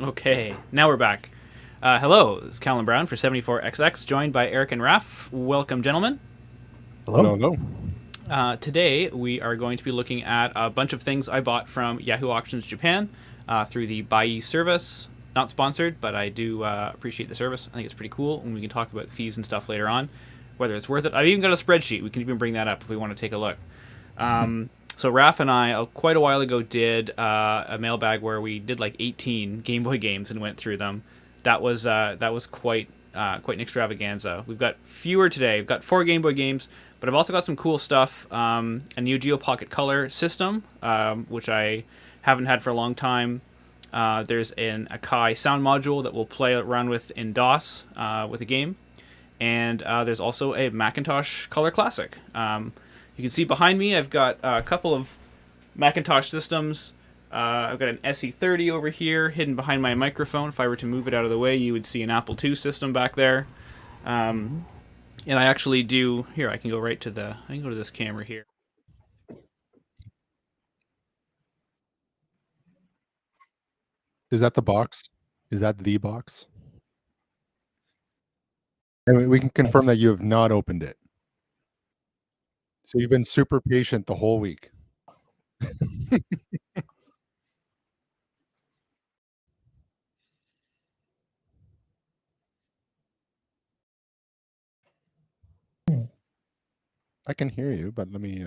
Okay, now we're back. Hello, it's Callan Brown for 74XX, joined by Eric and Raf. Welcome, gentlemen. Hello, Hello. hello. Today, we are going to be looking at a bunch of things I bought from Yahoo Auctions Japan through the Buy service. Not sponsored, but I do appreciate the service. I think it's pretty cool, and we can talk about fees and stuff later on, whether it's worth it. I've even got a spreadsheet. We can even bring that up if we want to take a look. So Raf and I, quite a while ago, did a mailbag where we did like 18 Game Boy games and went through them. That was quite an extravaganza. We've got fewer today. We've got 4 Game Boy games, but I've also got some cool stuff. A Neogeo Pocket Color system, which I haven't had for a long time. There's an Akai sound module that we'll play around with in DOS with a game. And there's also a Macintosh Color Classic. You can see behind me I've got a couple of Macintosh systems. I've got an SE30 over here hidden behind my microphone. If I were to move it out of the way, you would see an Apple II system back there. And I actually do... Here, I can go right to the... I can go to this camera here. Is that the box? Is that the box? And we can confirm that you have not opened it. So you've been super patient the whole week. I can hear you, but let me...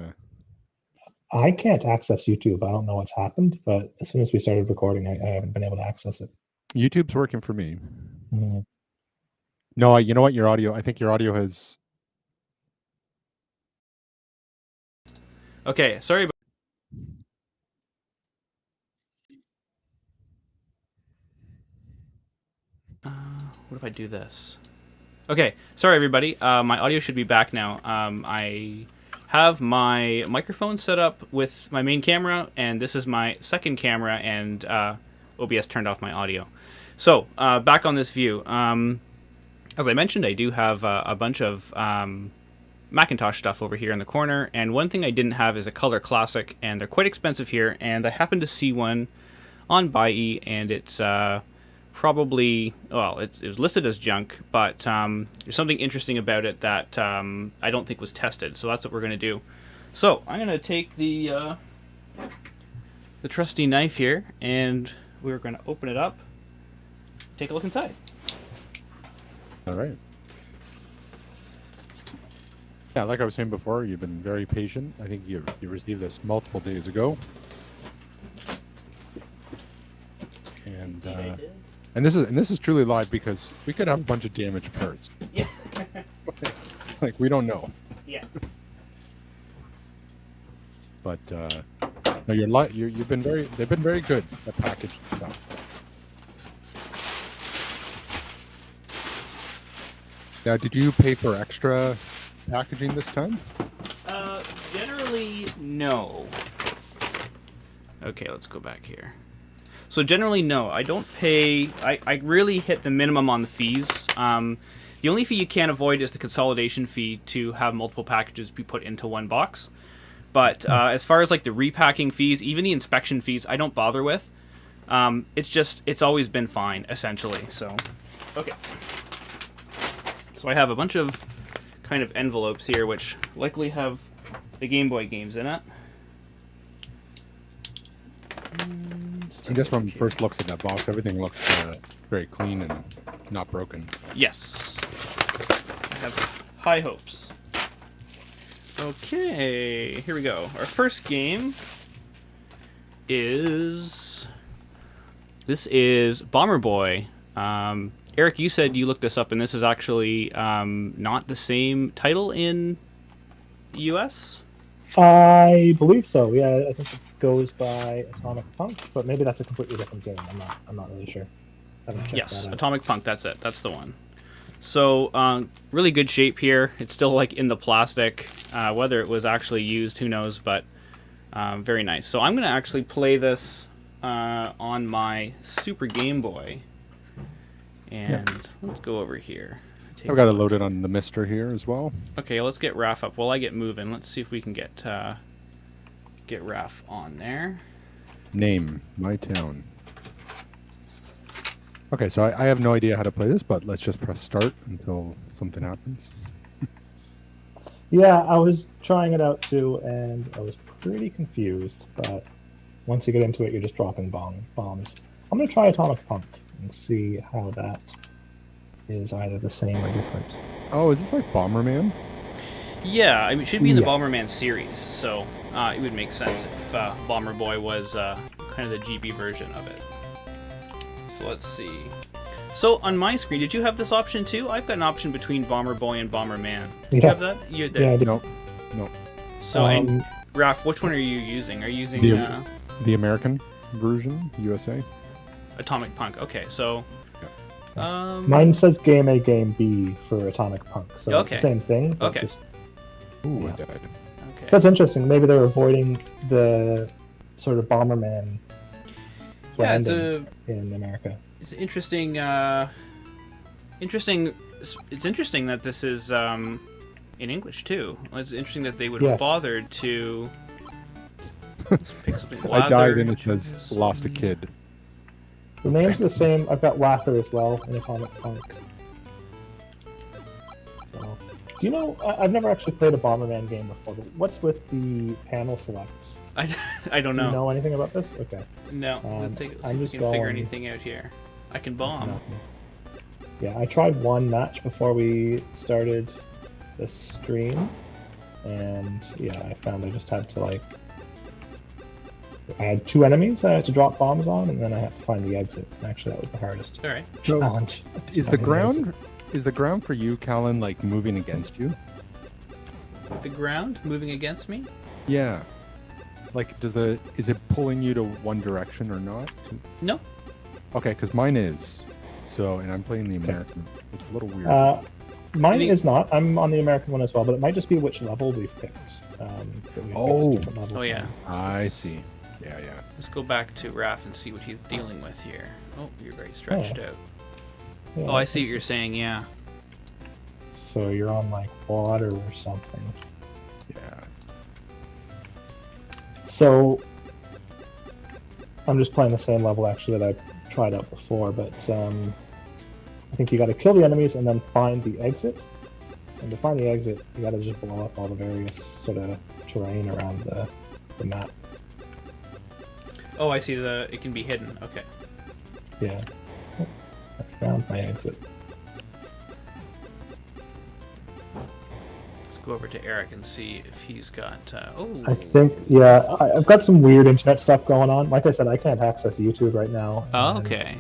I can't access YouTube. I don't know what's happened, but as soon as we started recording, I haven't been able to access it. YouTube's working for me. Mm. No, you know what? Your audio... I think your audio has... Okay, sorry about... what if I do this? Okay, sorry everybody. My audio should be back now. I have my microphone set up with my main camera, and this is my second camera, and OBS turned off my audio. So, back on this view. As I mentioned, I do have a bunch of Macintosh stuff over here in the corner, and one thing I didn't have is a Color Classic, and they're quite expensive here, and I happened to see one on Buy, and it's... probably, well, it was listed as junk, but there's something interesting about it that I don't think was tested, so that's what we're going to do. So, I'm going to take the trusty knife here, and we're going to open it up, take a look inside. All right. Yeah, like I was saying before, you've been very patient. I think you received this multiple days ago. And this is truly live because we could have a bunch of damaged parts. Yeah. Like we don't know. Yeah. But no, they've been very good at packaging stuff. Now, did you pay for extra packaging this time? Generally, no. Okay, let's go back here. So generally, no. I don't pay... I really hit the minimum on the fees. The only fee you can't avoid is the consolidation fee to have multiple packages be put into one box. But as far as like the repacking fees, even the inspection fees, I don't bother with. It's always been fine, essentially. So, okay. So I have a bunch of kind of envelopes here, which likely have the Game Boy games in it. I guess from first looks at that box, everything looks very clean and not broken. Yes. I have high hopes. Okay, here we go. Our first game is... This is Bomber Boy. Eric, you said you looked this up, and this is actually not the same title in the US? I believe so. Yeah, I think it goes by Atomic Punk, but maybe that's a completely different game. I'm not really sure. Yes, Atomic Punk. That's it. That's the one. So, really good shape here. It's still like in the plastic. Whether it was actually used, who knows? But very nice. So I'm gonna actually play this on my Super Game Boy. And let's go over here. I've got it loaded on the Mister here as well. Okay, let's get Raph up. While I get moving, let's see if we can get Raph on there. Name, my town. Okay, so I have no idea how to play this, but let's just press start until something happens. Yeah, I was trying it out too, and I was pretty confused. But once you get into it, you're just dropping bombs. I'm gonna try Atomic Punk and see how that is either the same or different. Oh, is this like Bomberman? Yeah, I mean, it should be in the Yeah. Bomberman series, so it would make sense if Bomber Boy was kind of the GB version of it. So let's see. So on my screen, did you have this option too? I've got an option between Bomber Boy and Bomberman. Did you have that? You Yeah, I did. No. So, and Raph, which one are you using? Are you using The American version, USA. Atomic Punk? Okay, so Mine says Game A, Game B for Atomic Punk, so it's Okay. the same thing. But Okay. just, Ooh, Yeah. I died. okay. so that's interesting. Maybe they're avoiding the sort of Bomberman Yeah, branding in America. it's interesting. It's interesting that this is in English too. It's interesting that they would have Yes. bothered to let's pick something. I died Lather, and it says lost a kid. The names are the same. I've got Lather as well in Atomic Punk. So, do you know? I've never actually played a Bomberman game before. But what's with the panel selects? I don't Do you know. know anything about this? Okay. No. Let's see I'm if we just can figure going- anything out here. I can bomb. Nothing. Yeah, I tried one match before we started this stream, and yeah, I found I just had to like. I had 2 enemies I had to drop bombs on, and then I had to find the exit. Actually, that was the hardest All right. So, challenge. is the Finding ground for you, Callan, like moving against you? The ground moving against me. Yeah. Like, is it pulling you to one direction or not? No. Okay, because mine is. So, and I'm playing the American. It's a little weird. Mine Any- is not. I'm on the American one as well, but it might just be which level we've picked. That we've picked Oh. different levels Oh yeah. now. I see. Yeah, yeah. Let's go back to Raph and see what he's dealing with here. Oh, you're very stretched out. Yeah, Oh, I see what you're saying. Yeah. So you're on like water or something. Yeah. So I'm just playing the same level actually that I tried out before, but I think you got to kill the enemies and then find the exit. And to find the exit, you got to just blow up all the various sort of terrain around the map. Oh, I see. It can be hidden. Okay. Yeah. I found my exit. Let's go over to Eric and see if he's got. Oh. I think, yeah, I've got some weird internet stuff going on. Like I said, I can't access YouTube right now. Oh, and, okay.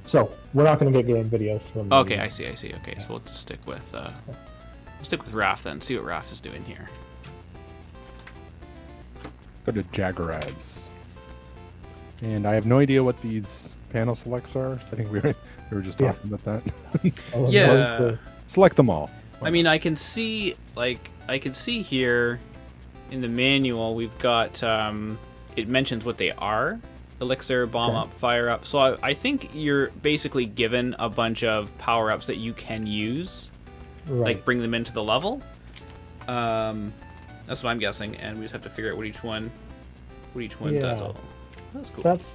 So we're not going to get game videos from. Okay, I see. Okay, so we'll just stick with Raph then. See what Raph is doing here. Go to Jaggeraz. And I have no idea what these panel selects are. I think we were just talking about that. Yeah. Select them all. I mean, I can see here in the manual we've got it mentions what they are: elixir, bomb up, fire up. So I think you're basically given a bunch of power ups that you can use, Right. like bring them into the level. That's what I'm guessing, and we just have to figure out what each one does. Yeah. All. That's cool. That's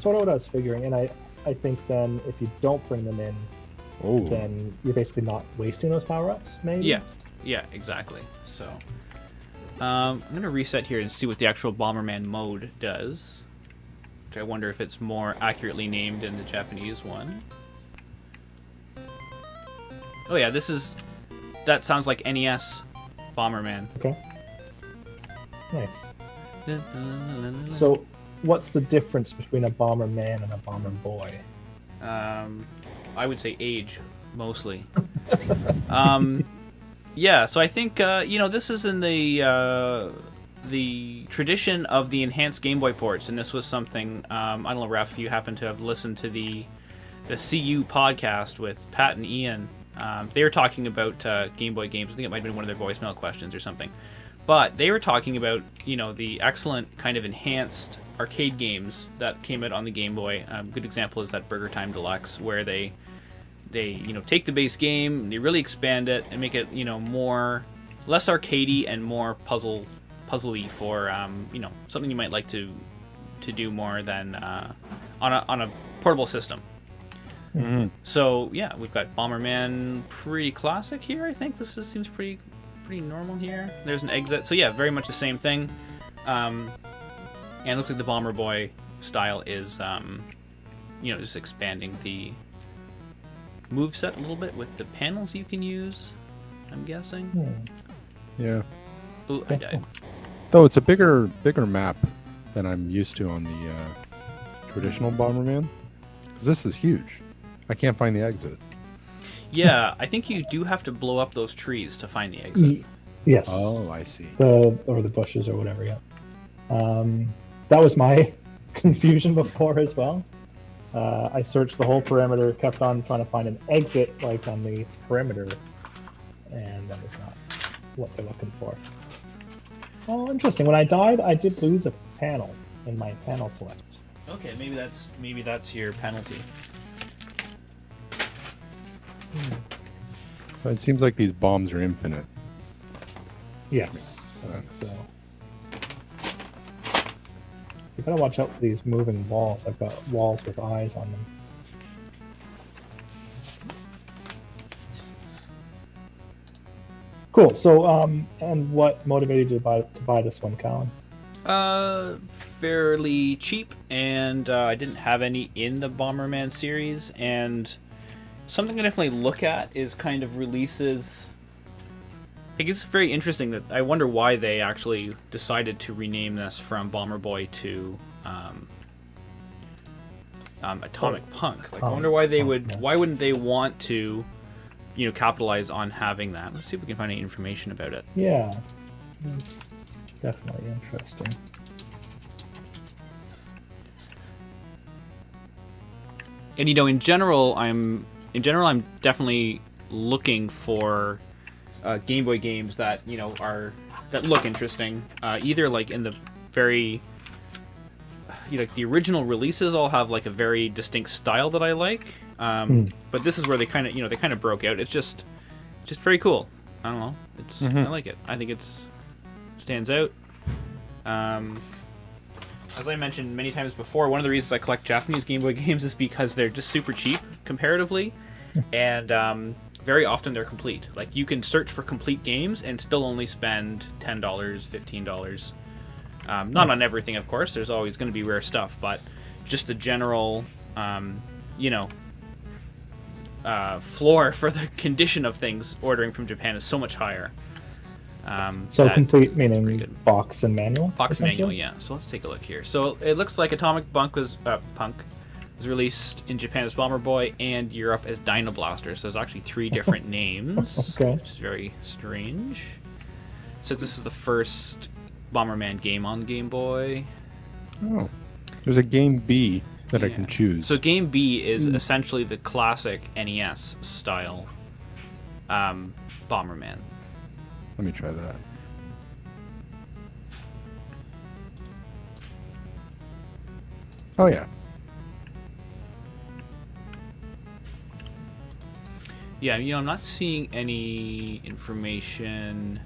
sort of what I was figuring, and I think then if you don't bring them in, Oh. then you're basically not wasting those power-ups, maybe? Yeah, exactly. So I'm gonna reset here and see what the actual Bomberman mode does. Which I wonder if it's more accurately named in the Japanese one. Oh yeah, that sounds like NES Bomberman. Okay. Nice. So, what's the difference between a Bomberman and a Bomber Boy? I would say age, mostly. Yeah, so I think this is in the tradition of the enhanced Game Boy ports, and this was something I don't know, Raph, if you happen to have listened to the CU podcast with Pat and Ian. They were talking about Game Boy games. I think it might have been one of their voicemail questions or something. But they were talking about, the excellent kind of enhanced arcade games that came out on the Game Boy. A good example is that Burger Time Deluxe, where they take the base game, and they really expand it and make it, less arcadey and more puzzly for, something you might like to do more than on a portable system. Mm-hmm. So yeah, we've got Bomberman, pretty classic here. I think seems pretty normal here. There's an exit, so yeah, very much the same thing. And it looks like the Bomber Boy style is, just expanding the moveset a little bit with the panels you can use, I'm guessing. Yeah. Ooh, I died. Though it's a bigger map than I'm used to on the traditional Bomberman. 'Cause this is huge. I can't find the exit. Yeah, I think you do have to blow up those trees to find the exit. Yes. Oh, I see. Or the bushes or whatever, yeah. That was my confusion before as well. I searched the whole perimeter, kept on trying to find an exit like on the perimeter, and that was not what they're looking for. Oh, interesting. When I died, I did lose a panel in my panel select. Okay, maybe that's your penalty. But it seems like these bombs are infinite. Yes. Makes sense. So you gotta watch out for these moving walls. I've got walls with eyes on them. Cool. So, and what motivated you to buy this one, Colin? Fairly cheap, and I didn't have any in the Bomberman series, and something I definitely look at is kind of releases. I guess it's very interesting that I wonder why they actually decided to rename this from Bomber Boy to Atomic Punk. Like, I wonder why they would. Why wouldn't they want to, capitalize on having that? Let's see if we can find any information about it. Yeah, it's definitely interesting. And in general, I'm definitely looking for Game Boy games that that look interesting. Either like in the very the original releases all have like a very distinct style that I like. But this is where they kind of broke out. It's just very cool. I don't know. I like it. I think it's stands out. As I mentioned many times before, one of the reasons I collect Japanese Game Boy games is because they're just super cheap comparatively, and very often they're complete. Like, you can search for complete games and still only spend $10, $15. Not on everything, of course. There's always going to be rare stuff, but just the general, floor for the condition of things ordering from Japan is so much higher. So complete meaning box and manual? Box and manual, yeah. So let's take a look here. So it looks like Atomic Punk was released in Japan as Bomber Boy and Europe as Dino Blaster. So there's actually 3 different names, which is very strange. So this is the first Bomberman game on Game Boy. Oh, there's a Game B that I can choose. So Game B is essentially the classic NES style Bomberman. Let me try that. Oh, yeah. Yeah, I'm not seeing any information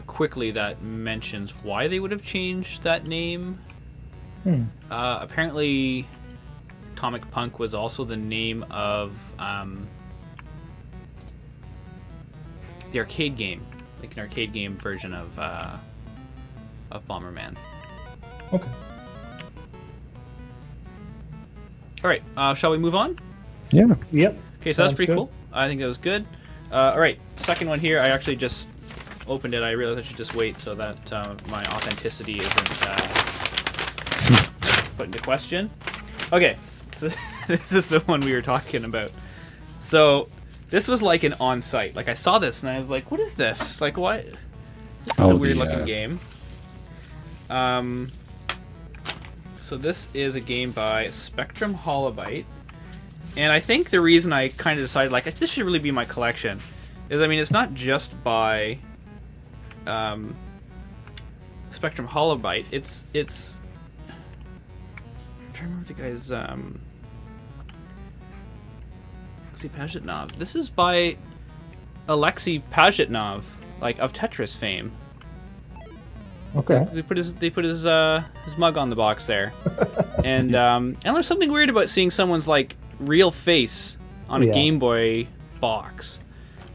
quickly that mentions why they would have changed that name. Apparently, Atomic Punk was also the name of the arcade game, like an arcade game version of Bomberman. Okay. All right, shall we move on? Yeah. Yep. Okay, so that's pretty cool. I think that was good. All right, second one here. I actually just opened it. I realized I should just wait so that my authenticity isn't put into question. Okay, so this is the one we were talking about. So this was like an on-site. Like, I saw this and I was like, what is this? Like, what? This is a weird-looking game. So this is a game by Spectrum Holobyte. And I think the reason I kind of decided, like, this should really be my collection is, I mean, it's not just by Spectrum Holobyte. It's I'm trying to remember the guy's Alexei Pajitnov. This is by Alexei Pajitnov, like, of Tetris fame. Okay. They put his mug on the box there, and there's something weird about seeing someone's like real face on a Yeah. Game Boy box.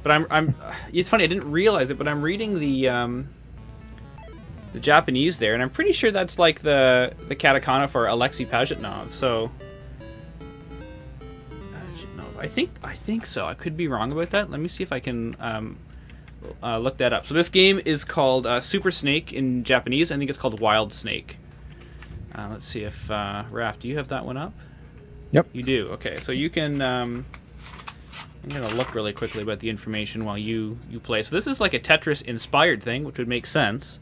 But I'm it's funny, I didn't realize it, but I'm reading the Japanese there, and I'm pretty sure that's like the katakana for Alexei Pajitnov. So I think so. I could be wrong about that. Let me see if I can look that up. So this game is called Super Snake in Japanese. I think it's called Wild Snake. Let's see if Raph, do you have that one up? Yep. You do. Okay, so you can. I'm gonna look really quickly about the information while you play. So this is like a Tetris inspired thing, which would make sense.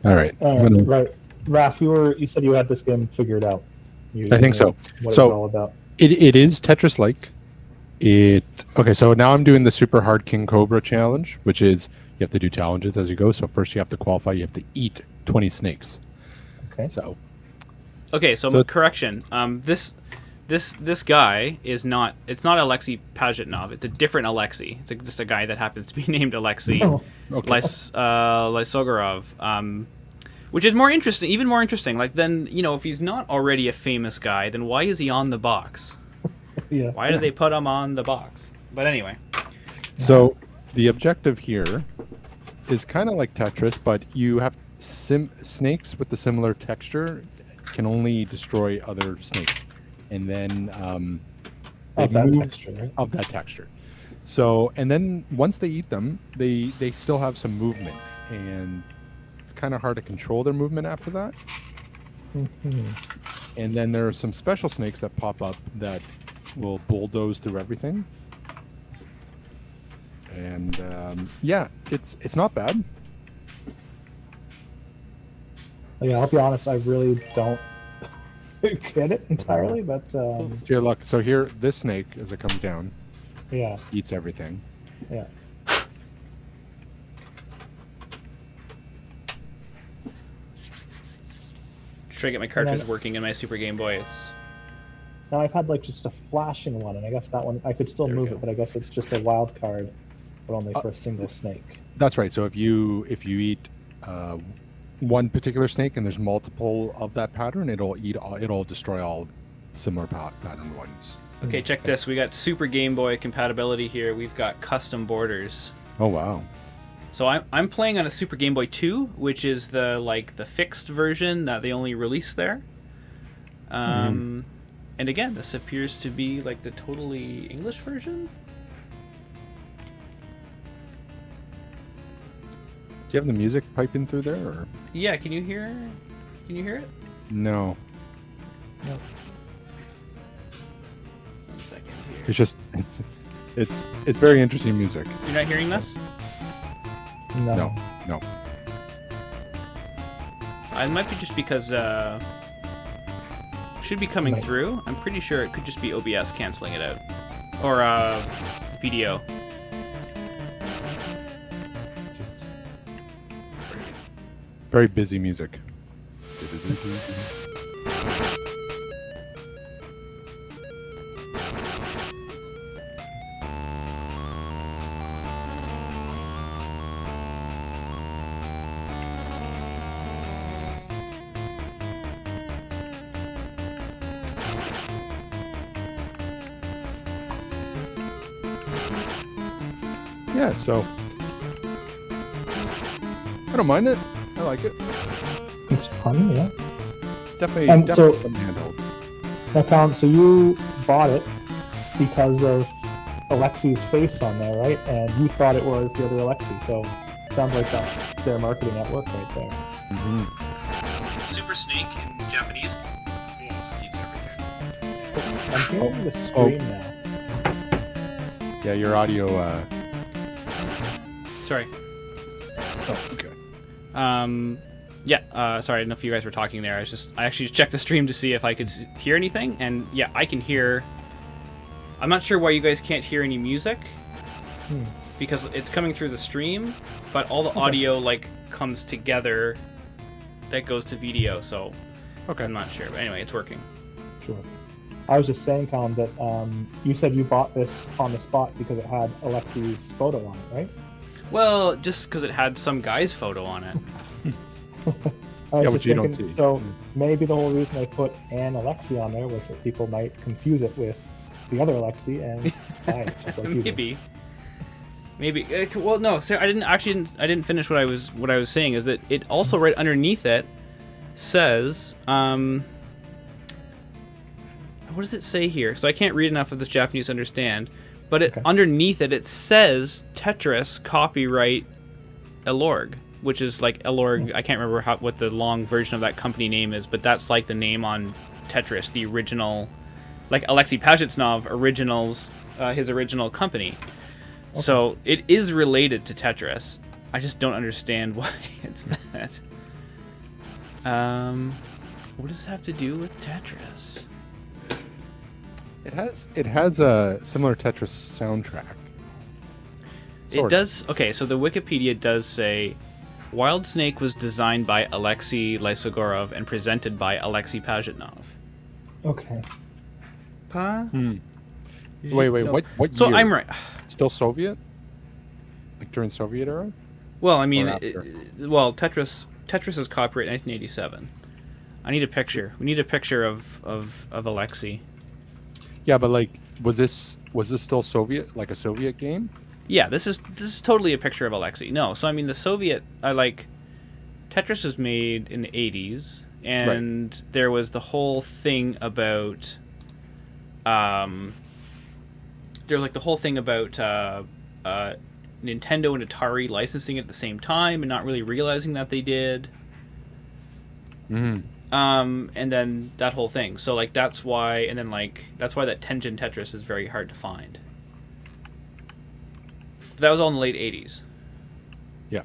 All right. Right. Raph, you said you had this game figured out. I think so. What So- it's all about. It is Tetris-like. Okay, so now I'm doing the Super Hard King Cobra challenge, which is you have to do challenges as you go. So first you have to qualify. You have to eat 20 snakes. Okay. So Okay, so correction. This guy is not. It's not Alexei Pajitnov. It's a different Alexei. It's just a guy that happens to be named Alexei Oh, okay. Lysogorov. Which is more interesting, even more interesting. Like then, if he's not already a famous guy, then why is he on the box? yeah. Why did they put him on the box? But anyway, So the objective here is kind of like Tetris, but you have snakes with the similar texture can only destroy other snakes, and then they Of that move texture, right? of that texture. So, and then once they eat them, they still have some movement, and it's kind of hard to control their movement after that. Mhm. And then there are some special snakes that pop up that will bulldoze through everything. And yeah, it's not bad. Yeah, I'll be honest. I really don't get it entirely, but Here, look. So here, this snake, as it comes down, yeah, eats everything. yeah. try to get my cartridge then- working in my Super Game Boy. It's Now I've had like just a flashing one, and I guess that one I could still There we move go. it, but I guess it's just a wild card, but only for a single snake. That's right. So if you eat one particular snake and there's multiple of that pattern, it'll destroy all similar pattern ones. okay. Check this. We got Super Game Boy compatibility here. We've got custom borders. Oh wow. So I'm playing on a Super Game Boy 2, which is the fixed version that they only released there. And again, this appears to be like the totally English version. Do you have the music piping through there, or Yeah, can you hear it? no? One second here. It's just it's very interesting music. You're not hearing this? No. It might be just because should be coming Might. through. I'm pretty sure it could just be OBS canceling it out, or video. Just very busy music. Yeah, so I don't mind it. I like it. It's fun, yeah. Definitely, And so- definitely fun handheld. Now, Colin, so you bought it because of Alexei's face on there, right? And you thought it was the other Alexei, so sounds like that's their marketing at work right there. Mm-hmm. Super Snake in Japanese eats everything. I'm hearing the scream now. Yeah, your audio. Sorry. Oh, okay. Sorry, I don't know if you guys were talking there. I actually just checked the stream to see if I could hear anything, and yeah, I can hear. I'm not sure why you guys can't hear any music, because it's coming through the stream, but all the audio comes together. That goes to video, so Okay. I'm not sure. But anyway, it's working. Sure. I was just saying, Colin, that you said you bought this on the spot because it had Alexi's photo on it, right? Well, just because it had some guy's photo on it. I was Yeah, just which you don't thinking, see. So maybe the whole reason I put an Alexi on there was that people might confuse it with the other Alexi and buy it, just like you did. Maybe. Well, no. So I didn't finish what I was saying. Is that it also right underneath it says what does it say here? So I can't read enough of this Japanese to understand. But Okay. underneath it says Tetris copyright Elorg, which is like Elorg. I can't remember what the long version of that company name is, but that's like the name on Tetris, the original, like Alexei Pajitnov originals, his original company. Okay. So it is related to Tetris. I just don't understand why it's that. What does this have to do with Tetris? It has a similar Tetris soundtrack. It Sort of. does. Okay, so the Wikipedia does say Wild Snake was designed by Alexei Lysogorov and presented by Alexei Pajitnov. Okay. Wait, what So year? I'm right. Still Soviet? Like during Soviet era? Well, I mean, Or after? Tetris is copyright 1987. I need a picture. We need a picture of Alexei. Yeah, but like, was this still Soviet, like a Soviet game? Yeah, this is totally a picture of Alexei. No, so I mean the Soviet. Tetris was made in the 80s, and there was the whole thing about. There was like the whole thing about Nintendo and Atari licensing it at the same time and not really realizing that they did. Mm-hmm. And then that whole thing. So like that's why that Tengen Tetris is very hard to find. But that was all in the late 80s. Yeah.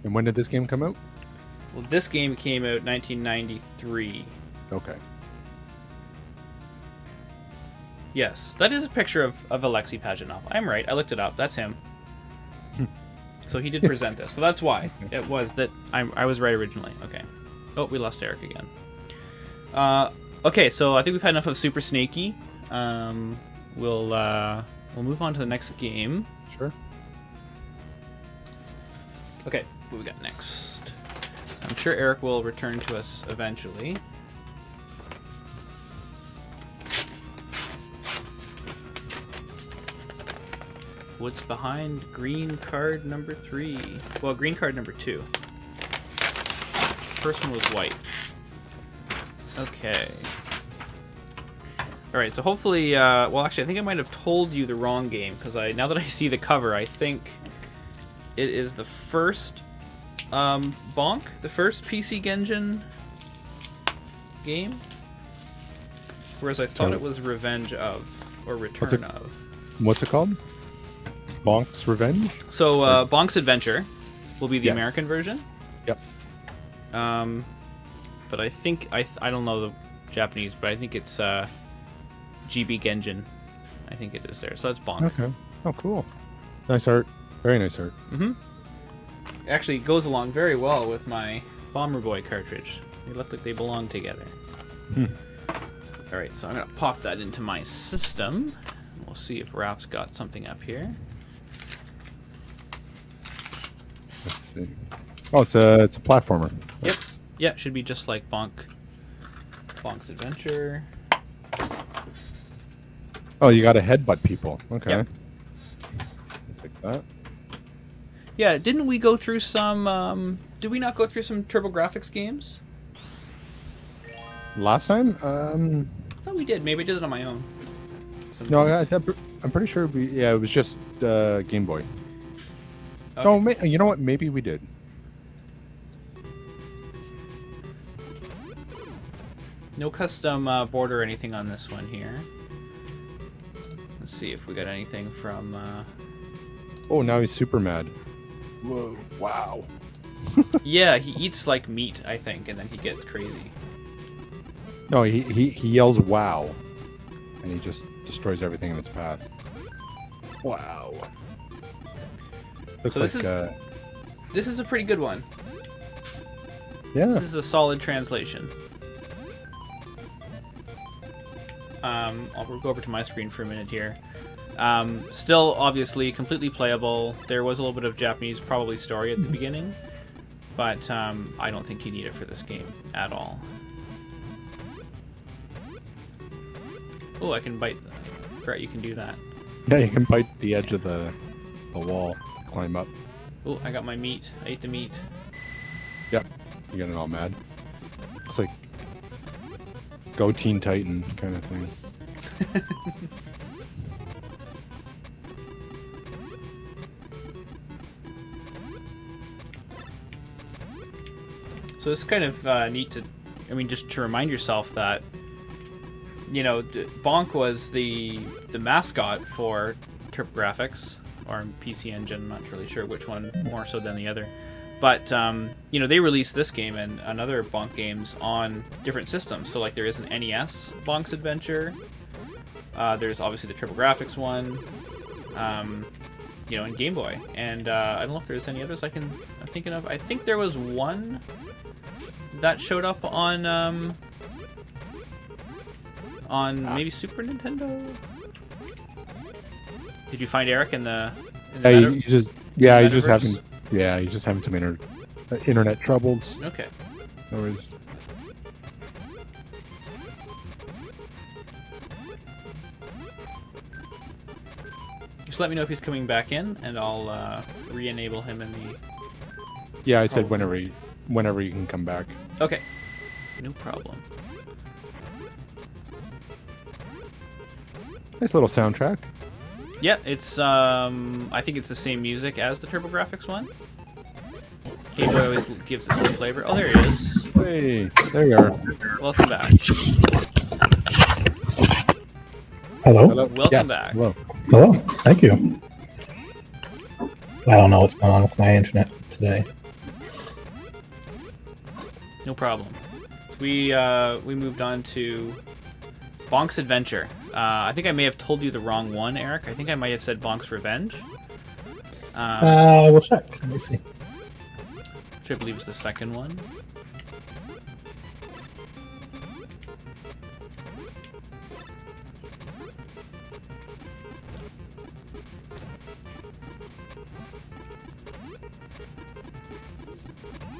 And when did this game come out? Well, this game came out 1993. Okay. Yes, that is a picture of Alexei Pajitnov. I'm right. I looked it up. That's him. So he did present this. So that's why it was that I was right originally. Okay. Oh, we lost Eric again. Okay, so I think we've had enough of Super Snaky. We'll move on to the next game. Sure. Okay, what we got next? I'm sure Eric will return to us eventually. What's behind green card number 3? Well, green card number 2. First one was white. Okay. Alright, so hopefully, well actually I think I might have told you the wrong game, because now that I see the cover, I think it is the first Bonk, the first PC Genjin game. Whereas I thought it was Revenge of, or Return of. What's it called? Bonk's Revenge? So, Bonk's Adventure will be the Yes. American version. Yep. But I think, I don't know the Japanese, but I think it's GB Genjin. I think it is there. So that's Bonk. Okay. Oh, cool. Nice art. Very nice art. Mm-hmm. Actually, it goes along very well with my Bomber Boy cartridge. They look like they belong together. Alright, so I'm going to pop that into my system. We'll see if Ralph's got something up here. Let's see. Oh, it's a platformer. Yep. Yeah, it should be just like Bonk's Adventure. Oh, you got to headbutt people. Okay. Yep. I'll take that. Yeah, didn't we go through some, did we not go through some TurboGrafx games? Last time? I thought we did. Maybe I did it on my own. No, I'm pretty sure it was just Game Boy. Okay. No, you know what? Maybe we did. No custom border or anything on this one here. Let's see if we got anything from... Oh, now he's super mad. Whoa! Wow. Yeah, he eats like meat, I think, and then he gets crazy. No, he yells "wow," and he just destroys everything in its path. Wow. Looks So this like this is a pretty good one. yeah. This is a solid translation. I'll go over to my screen for a minute here. Still, obviously, completely playable. There was a little bit of Japanese, probably story at the beginning, but I don't think you need it for this game at all. Oh, I can bite. I forgot you can do that. Yeah, you can bite the edge of the wall, climb up. Oh, I got my meat. I ate the meat. Yep, you're getting all mad. It's like Go Teen Titan kind of thing. So it's kind of neat to, I mean, just to remind yourself that, you know, Bonk was the mascot for TurboGrafx, or PC Engine. I'm not really sure which one more so than the other. But, you know, they released this game and other Bonk games on different systems. So, like, there is an NES Bonk's Adventure. There's obviously the TurboGrafx one, you know, and Game Boy. And I don't know if there's any others I'm thinking of. I think there was one that showed up on maybe Super Nintendo. Did you find Eric in the? He's just having some internet troubles. Okay. No worries. Just let me know if he's coming back in, and I'll re-enable him in the. Yeah, I said whenever you can come back. Okay. No problem. Nice little soundtrack. Yeah, it's I think it's the same music as the TurboGrafx one. Game Boy always gives its own flavor. Oh, there he is. Hey, there you are. Welcome back. Hello? Welcome Yes, back. hello. Hello. Thank you. I don't know what's going on with my internet today. No problem. We moved on to Bonk's Adventure. I think I may have told you the wrong one, Eric. I think I might have said Bonk's Revenge. We'll check. Let me see. Which I believe is the second one.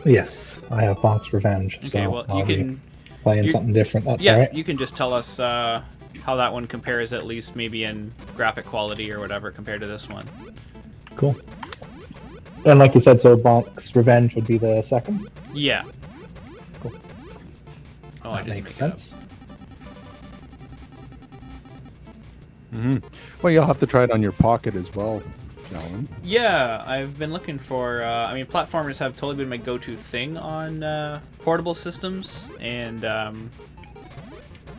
Yes, I have Bonk's Revenge. Okay, so well, I'll you be can... playing something different. That's Yeah, all right. you can just tell us how that one compares, at least maybe in graphic quality or whatever, compared to this one. Cool. And like you said, so Bonk's Revenge would be the second? Yeah. Cool. Oh, I That didn't makes make it up. sense. Well, you'll have to try it on your Pocket as well, Alan. Yeah, I've been looking for... I mean, platformers have totally been my go-to thing on portable systems, and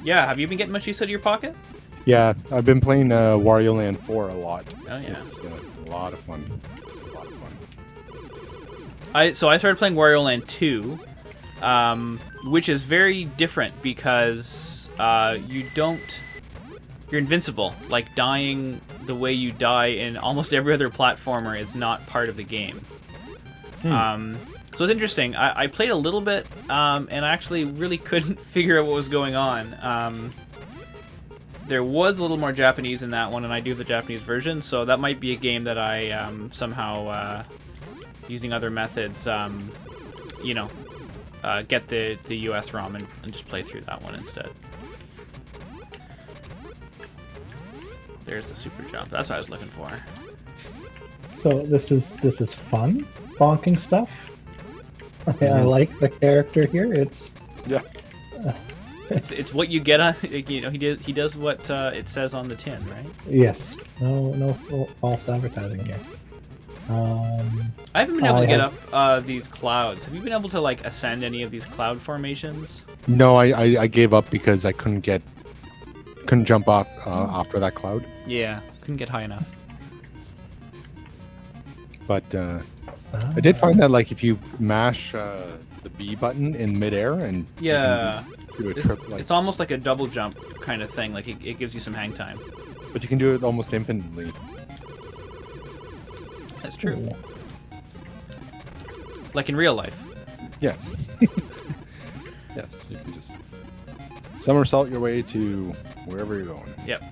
yeah, have you been getting much use out of your Pocket? Yeah, I've been playing Wario Land 4 a lot. Oh, yeah. It's a lot of fun. A lot of fun. I started playing Wario Land 2, which is very different because you're invincible. Like, dying the way you die in almost every other platformer is not part of the game. So it's interesting. I played a little bit, and I actually really couldn't figure out what was going on. There was a little more Japanese in that one, and I do have the Japanese version, so that might be a game that I somehow, using other methods, you know, get the US ROM and just play through that one instead. There's the super jump. That's what I was looking for. So this is fun, bonking stuff. I like the character here. It's Yeah. It's what you get on. You know, he does what it says on the tin, right? yes, no false advertising here. I haven't been able to get up these clouds. Have you been able to like ascend any of these cloud formations? No, I gave up because I couldn't jump off after that cloud. Yeah, couldn't get high enough. But I did find that like if you mash the B button in midair and Yeah, you can do a trip like, it's almost like a double jump kind of thing. Like it gives you some hang time. but you can do it almost infinitely. That's true. Like in real life. Yes. Yes, you can just somersault your way to wherever you're going. Yep.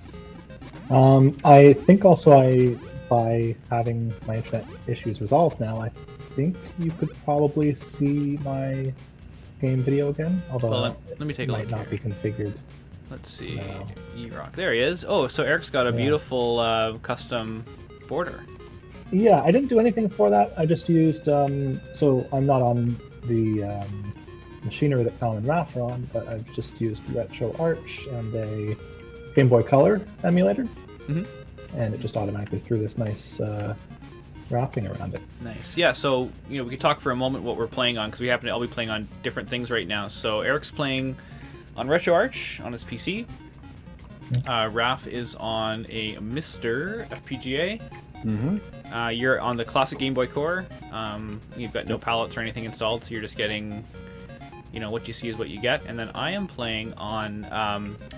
I think also by having my internet issues resolved now, I think you could probably see my game video again, although Well, let me take it a might look not here. be configured. Let's see. No. E-Rock. There he is. Oh, so Eric's got a Yeah. beautiful custom border. Yeah, I didn't do anything for that. I just used, so I'm not on the machinery that Colin and Raph are on, but I've just used Retro Arch and a Game Boy Color emulator, Mhm. and it just automatically threw this nice wrapping around it. Nice. Yeah, so, we could talk for a moment what we're playing on, because we happen to all be playing on different things right now. So Eric's playing on RetroArch on his PC. Raph is on a Mr. FPGA. Mm-hmm. You're on the classic Game Boy Core. You've got no palettes or anything installed, so you're just getting, what you see is what you get. And then I am playing on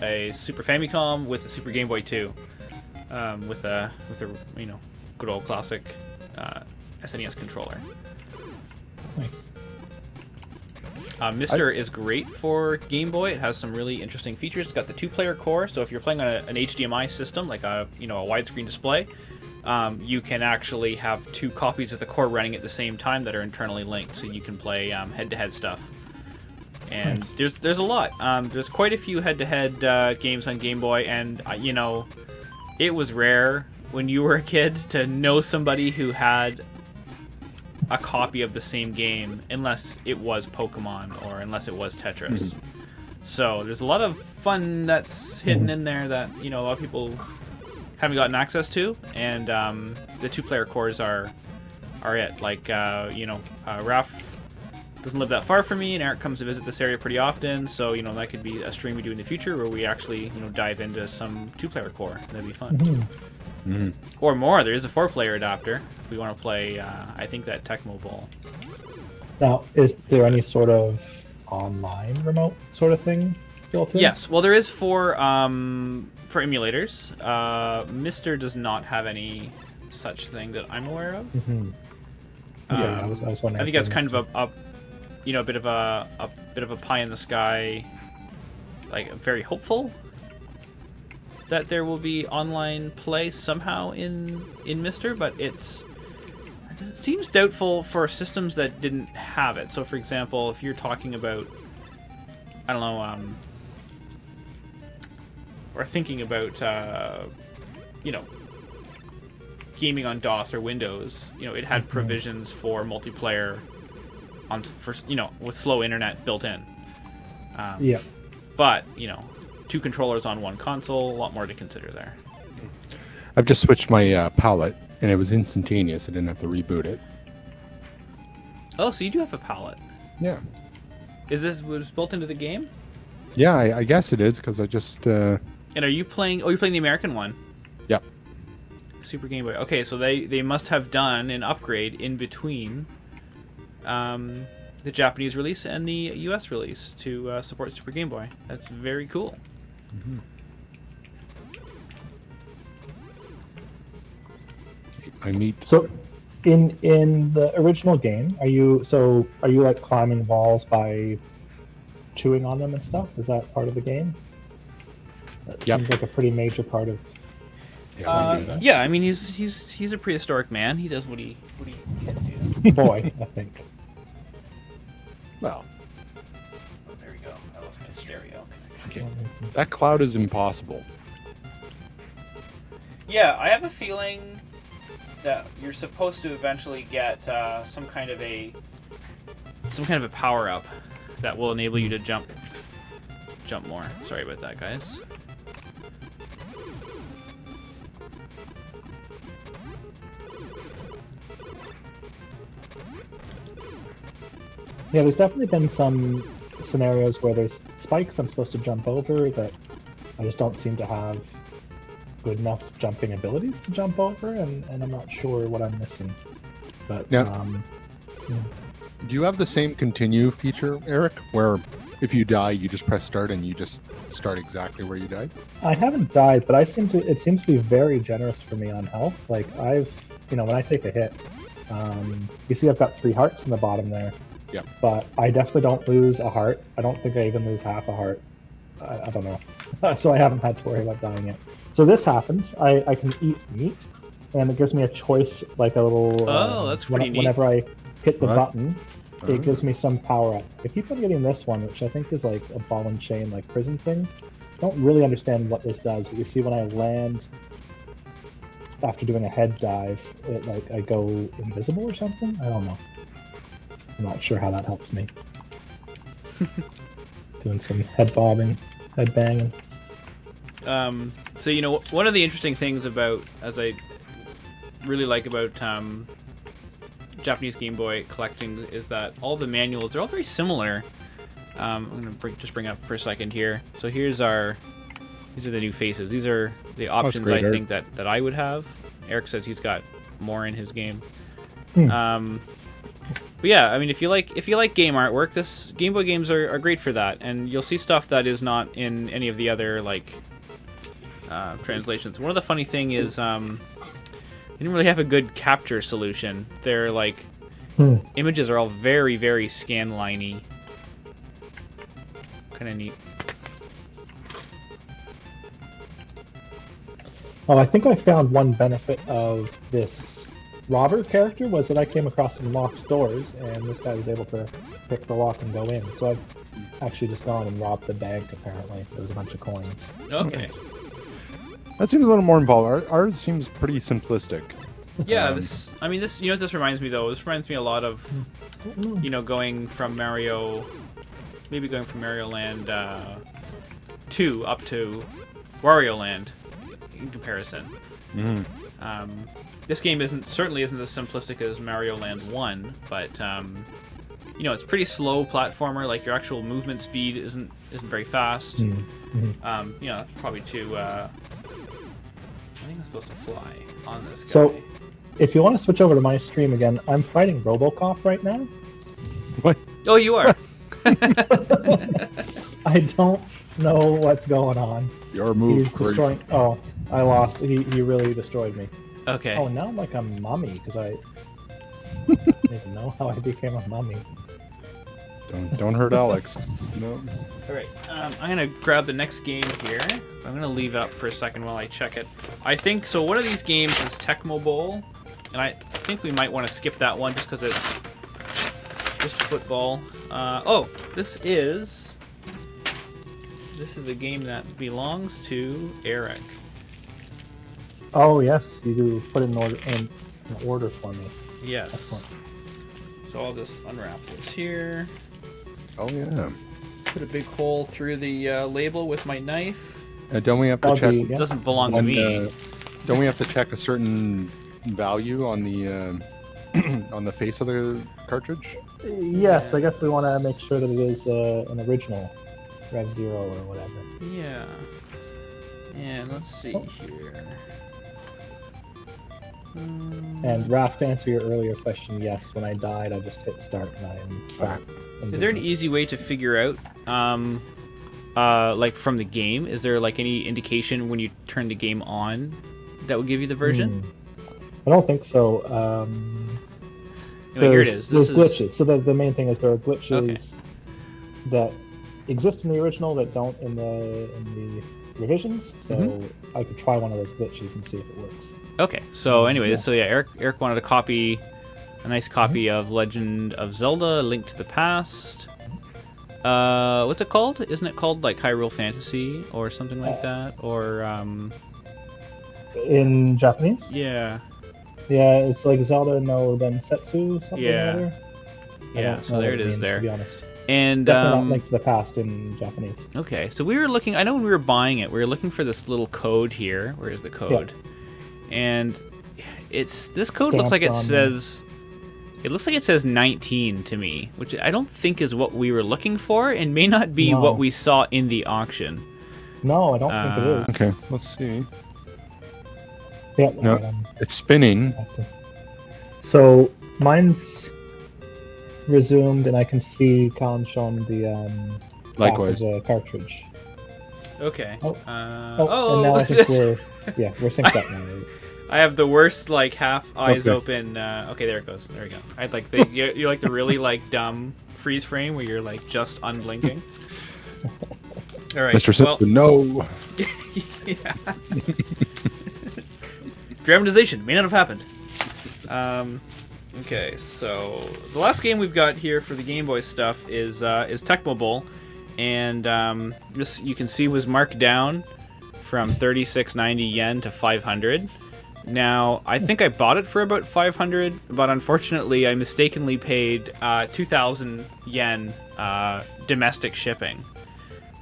a Super Famicom with a Super Game Boy 2, with a good old classic SNES controller. Nice. Mister is great for Game Boy. It has some really interesting features. It's got the 2-player core, so if you're playing on an HDMI system, like a widescreen display, you can actually have 2 copies of the core running at the same time that are internally linked, so you can play head-to-head stuff. And Nice. there's a lot. There's quite a few head-to-head games on Game Boy, and it was rare when you were a kid to know somebody who had a copy of the same game, unless it was Pokemon or unless it was Tetris. So there's a lot of fun that's hidden in there that a lot of people haven't gotten access to, and the 2-player cores are it. Like Raph doesn't live that far from me, and Eric comes to visit this area pretty often, so that could be a stream we do in the future where we actually dive into some 2-player core. That'd be fun. Mm-hmm. Or more. There is a 4-player adapter if we want to play. I think that Tecmo Bowl. Now, is there any sort of online remote sort of thing built in? Yes. Well, there is for emulators. Mister does not have any such thing that I'm aware of. Mm-hmm. Yeah, I was wondering. I think that's kind of a bit of a pie in the sky, like very hopeful that there will be online play somehow in Mister, but it seems doubtful for systems that didn't have it. So, for example, if you're talking about, I don't know, or thinking about, gaming on DOS or Windows, it had provisions for multiplayer with slow internet built in. Yeah. But, 2 controllers on 1 console, a lot more to consider there. I've just switched my palette, and it was instantaneous. I didn't have to reboot it. Oh, so you do have a palette. Yeah. Was built into the game? Yeah, I guess it is, because I just... And are you playing... Oh, you're playing the American one? Yep. Super Game Boy. Okay, so they must have done an upgrade in between the Japanese release and the US release to support Super Game Boy. That's very cool. Mm-hmm. I meet... So, in the original game, are you like climbing walls by chewing on them and stuff? Is that part of the game? That Yep. seems like a pretty major part of. Yeah, we do that. Yeah, I mean he's a prehistoric man. He does what he can do. Boy, I think. Well, Oh, there we go. I lost my stereo. okay. That cloud is impossible. Yeah, I have a feeling that you're supposed to eventually get some kind of a power up that will enable you to jump more. Sorry about that, guys. Yeah, there's definitely been some scenarios where there's spikes I'm supposed to jump over that I just don't seem to have good enough jumping abilities to jump over, and I'm not sure what I'm missing. But Yeah. yeah. Do you have the same continue feature, Eric, where if you die, you just press start and you just start exactly where you died? I haven't died, but it seems to be very generous for me on health. Like when I take a hit, you see I've got 3 hearts in the bottom there. Yeah. But I definitely don't lose a heart. I don't think I even lose half a heart. I don't know. so I haven't had to worry about dying yet. So this happens. I can eat meat, and it gives me a choice, like a little. Oh, that's pretty neat. Whenever I hit the What? button, Oh. it gives me some power up. I keep on getting this one, which I think is like a ball and chain, like prison thing. I don't really understand what this does, but you see when I land after doing a head dive, it like I go invisible or something. I don't know. I'm not sure how that helps me. Doing some head bobbing, head banging. So one of the interesting things about, as I really like about Japanese Game Boy collecting, is that all the manuals, they're all very similar. I'm gonna just bring up for a second here. So these are the new faces. These are the options great I art. think that I would have. Eric says he's got more in his game. But yeah, I mean, if you like game artwork, this Game Boy games are great for that, and you'll see stuff that is not in any of the other translations. One of the funny thing is they didn't really have a good capture solution. Their images are all very, very scanline-y. Kind of neat. Well, I think I found one benefit of this robber character was that I came across some locked doors, and this guy was able to pick the lock and go in. So I've actually just gone and robbed the bank, apparently. There was a bunch of coins. Okay. That seems a little more involved. Ours seems pretty simplistic. Yeah, this you know what this reminds me though? This reminds me a lot of going from Mario Land 2 up to Wario Land in comparison. This game certainly isn't as simplistic as Mario Land 1, but it's pretty slow platformer. Like your actual movement speed isn't very fast. Probably too. I think I'm supposed to fly on this guy. So, if you want to switch over to my stream again, I'm fighting RoboCop right now. What? Oh, you are. I don't know what's going on. Your move. He's destroying. Oh, I lost. He really destroyed me. Okay. Oh, now I'm like a mummy because I don't even know how I became a mummy. Don't hurt Alex. No. All right. I'm gonna grab the next game here. I'm gonna leave it up for a second while I check it. I think so. One of these games is Tecmo Bowl, and I think we might want to skip that one just because it's just football. This is a game that belongs to Eric. Oh yes, you do put in an order for me. Yes. Excellent. So I'll just unwrap this here. Oh yeah. Put a big hole through the label with my knife. Don't we have to That'll check? be- It Yeah. doesn't belong to One, me. don't we have to check a certain value on the on the face of the cartridge? Yes, I guess we want to make sure that it is an original Rev Zero or whatever. Yeah. And let's see here. And Raph, to answer your earlier question, yes, when I died, I just hit start and I am back. in Is there an business. easy way to figure out, like from the game? Is there like any indication when you turn the game on that would give you the version? I don't think so. Anyway, here it is. There's This is glitches. So the main thing is there are glitches Okay. that exist in the original that don't in the revisions. So Mhm. I could try one of those glitches and see if it works. okay. So anyway, Yeah. so yeah, Eric wanted a nice copy of Legend of Zelda: Link to the Past. What's it called? Isn't it called like Hyrule Fantasy or something like that? Or In Japanese? yeah, Yeah, it's like Zelda no Densetsu, something Yeah. or other. I yeah. don't So know there what it is means, there. To be honest. And Definitely not Link to the Past in Japanese. okay, so we were looking. I know when we were buying it, we were looking for this little code here. Where is the code? And this code looks like it Stamped on- says. It looks like it says 19 to me, which I don't think is what we were looking for, and may not be No. what we saw in the auction. No, I don't think it is. Okay, let's see. Yeah, No. alright, It's spinning. So mine's resumed, and I can see Colin showing the back of Likewise. the cartridge. Okay. Oh. Oh, and now I what's think this? we're synced up now. I have the worst like half eyes Okay. open. Okay, there it goes. There we go. I had like you like the really like dumb freeze frame where you're like just unblinking. All right, Mr. Simpson, no. Yeah. Dramatization may not have happened. Okay, so the last game we've got here for the Game Boy stuff is Tecmo Bowl, and this you can see was marked down from 36.90 yen to 500. Now I think I bought it for about 500, but unfortunately I mistakenly paid 2,000 yen domestic shipping.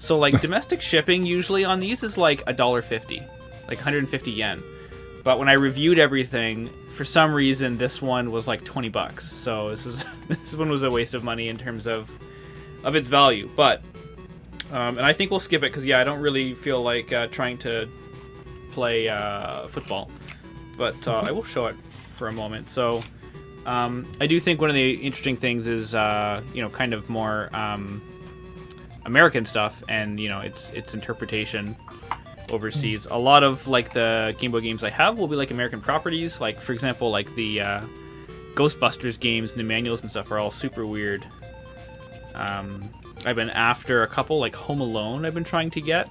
So like domestic shipping usually on these is like $1.50, like 150 yen. But when I reviewed everything, for some reason this one was like $20. So this one was a waste of money in terms of its value. But and I think we'll skip it because I don't really feel like trying to play football. But I will show it for a moment. So I do think one of the interesting things is kind of more American stuff and its interpretation overseas. A lot of like the Game Boy games I have will be like American properties, like for example like the Ghostbusters games and the manuals and stuff are all super weird. I've been after a couple, like Home Alone I've been trying to get,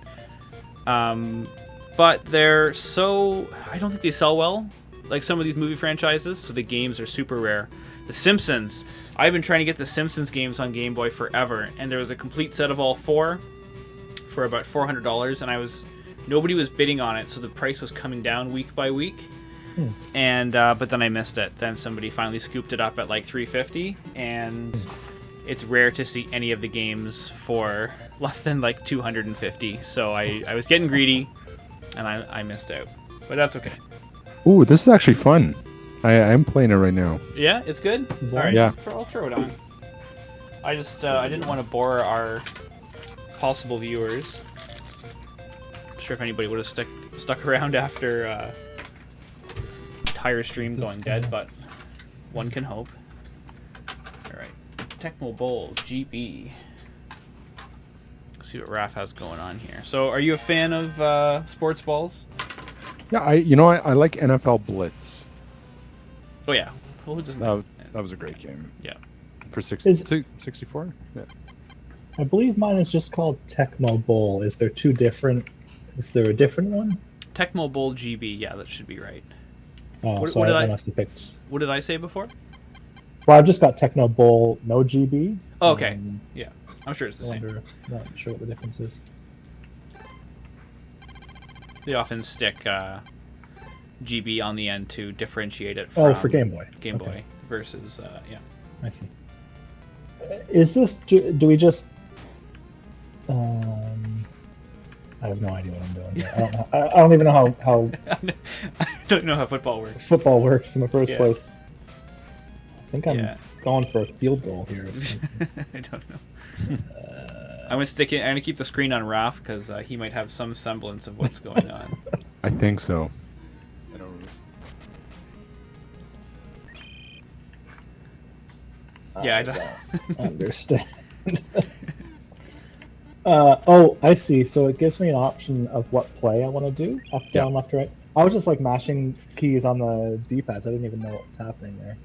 but they're so, I don't think they sell well like some of these movie franchises, so the games are super rare. The Simpsons, I've been trying to get the Simpsons games on Game Boy forever, and there was a complete set of all 4 for about $400, and nobody was bidding on it, so the price was coming down week by week. And but then I missed it. Then somebody finally scooped it up at like $350, and it's rare to see any of the games for less than like $250. So I was getting greedy, and I missed out. But that's okay. Ooh, this is actually fun. I'm playing it right now. Yeah, it's good. All right, yeah. I'll throw it on. I just I didn't want to bore our possible viewers. Not sure if anybody would have stuck around after entire stream going dead, but one can hope. All right, Tecmo Bowl Gp. Let's see what Raph has going on here. So, are you a fan of sports balls? Yeah, I like NFL Blitz. Oh yeah, who doesn't? That was a great game. Yeah, for 64. Yeah. I believe mine is just called Tecmo Bowl. Is there a different one? Tecmo Bowl GB. Yeah, that should be right. Oh, I must have picked. What did I say before? Well, I've just got Tecmo Bowl, no GB. Oh, okay. Yeah, I'm sure it's the same. Not sure what the difference is. They often stick GB on the end to differentiate it from for Game Boy. Game Boy versus yeah. I see. Is this? Do we just? I have no idea what I'm doing here. I don't even know how I don't know how football works. Football works in the first place. I think I'm Yeah. going for a field goal here. I don't know. I'm gonna keep the screen on Raph because he might have some semblance of what's going on. I think so. I don't. Yeah, I don't understand. Oh, I see. So it gives me an option of what play I want to do, up, down, left, right. I was just like mashing keys on the D-pads. I didn't even know what was happening there.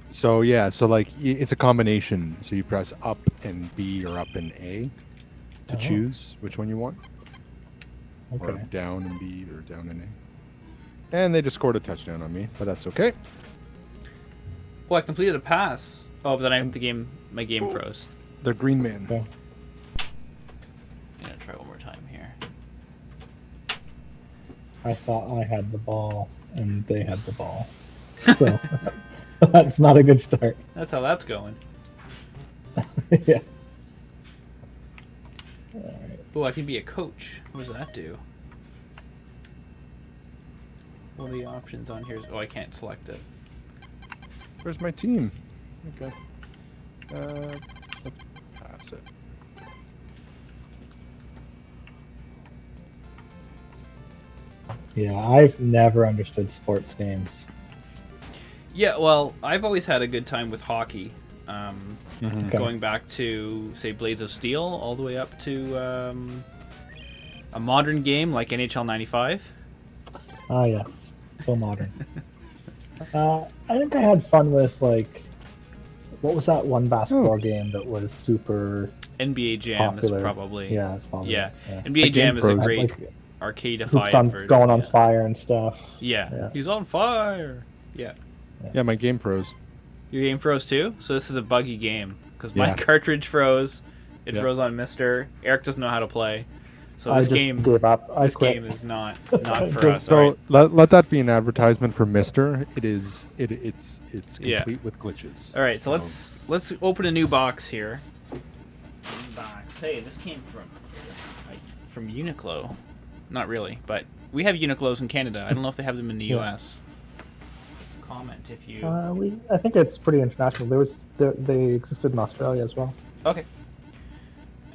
So like it's a combination. So you press up and B or up and A to choose which one you want, or down and B or down and A. And they just scored a touchdown on me, but that's okay. Well, I completed a pass. Oh, but then my game froze. The green man. Okay. I'm gonna try one more time here. I thought I had the ball and they had the ball. So that's not a good start. That's how that's going. Yeah. Oh, I can be a coach. What does that do? What are the options on here? Oh, I can't select it. Where's my team? Okay. Let's pass it. Yeah, I've never understood sports games. Yeah, well, I've always had a good time with hockey. Okay. Going back to, say, Blades of Steel, all the way up to a modern game like NHL 95. Ah, yes. So modern. I think I had fun with, like, what was that one basketball game that was super NBA Jam popular. is probably Yeah, it's popular. yeah. Yeah. NBA Jam is a Froze. great Like, arcade-ified hoops on version. going on yeah. fire and stuff. Yeah. Yeah. He's on fire. Yeah. Yeah, my game froze. Your game froze too? So this is a buggy game because my Yeah. cartridge froze. It Yeah. froze on Mister. Eric doesn't know how to play. So I this just game gave up. I this quit. game is not for us. So Alright. let that be an advertisement for Mister. It's Yeah. complete with glitches. All right, so let's open a new box here. New box. Hey, this came from Uniqlo. Not really, but we have Uniqlos in Canada. I don't know if they have them in the Yeah. U.S. Comment if you. I think it's pretty international. They existed in Australia as well. Okay.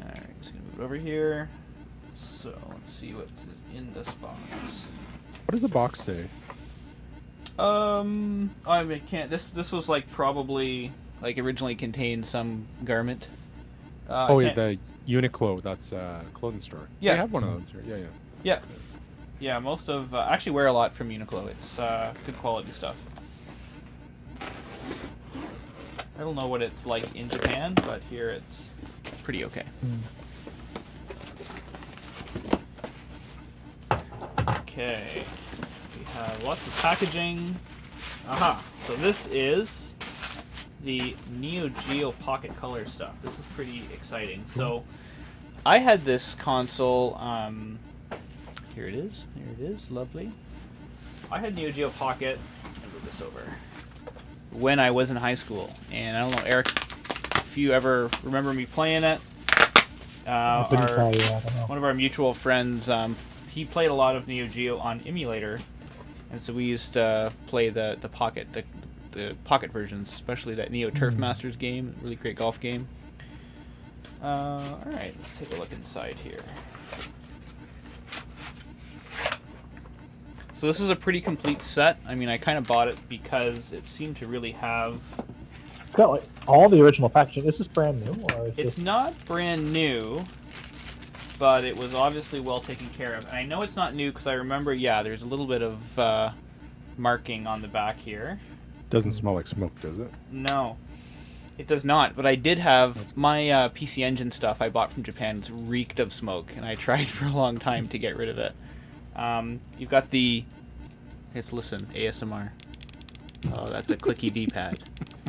All right, just gonna move it over here. So let's see what is in this box. What does the box say? I mean, can't. This was like probably like originally contained some garment. Oh, I yeah, can't- the Uniqlo. That's a clothing store. Yeah. They have one of those here. Yeah, yeah. Yeah, most of I actually wear a lot from Uniqlo. It's good quality stuff. I don't know what it's like in Japan, but here it's pretty okay. Okay, we have lots of packaging. Aha! So this is the Neogeo Pocket Color stuff. This is pretty exciting. So I had this console. Here it is. Here it is. Lovely. I had Neo Geo Pocket. I'll move this over. When I was in high school, and I don't know, Eric, if you ever remember me playing it. I couldn't tell you. I don't know. One of our mutual friends, he played a lot of Neo Geo on emulator, and so we used to play the Pocket, the Pocket versions, especially that Neo Turf Masters game, really great golf game. All right, let's take a look inside here. So this is a pretty complete set. I mean, I kind of bought it because it seemed to really have... It's got like all the original packaging. Is this brand new, or is It's this... not brand new, but it was obviously well taken care of. And I know it's not new because I remember, yeah, there's a little bit of marking on the back here. Doesn't smell like smoke, does it? No, it does not. But I did have my PC Engine stuff I bought from Japan. It's reeked of smoke, and I tried for a long time to get rid of it. You've got the... Let's listen, ASMR. Oh, that's a clicky D-pad.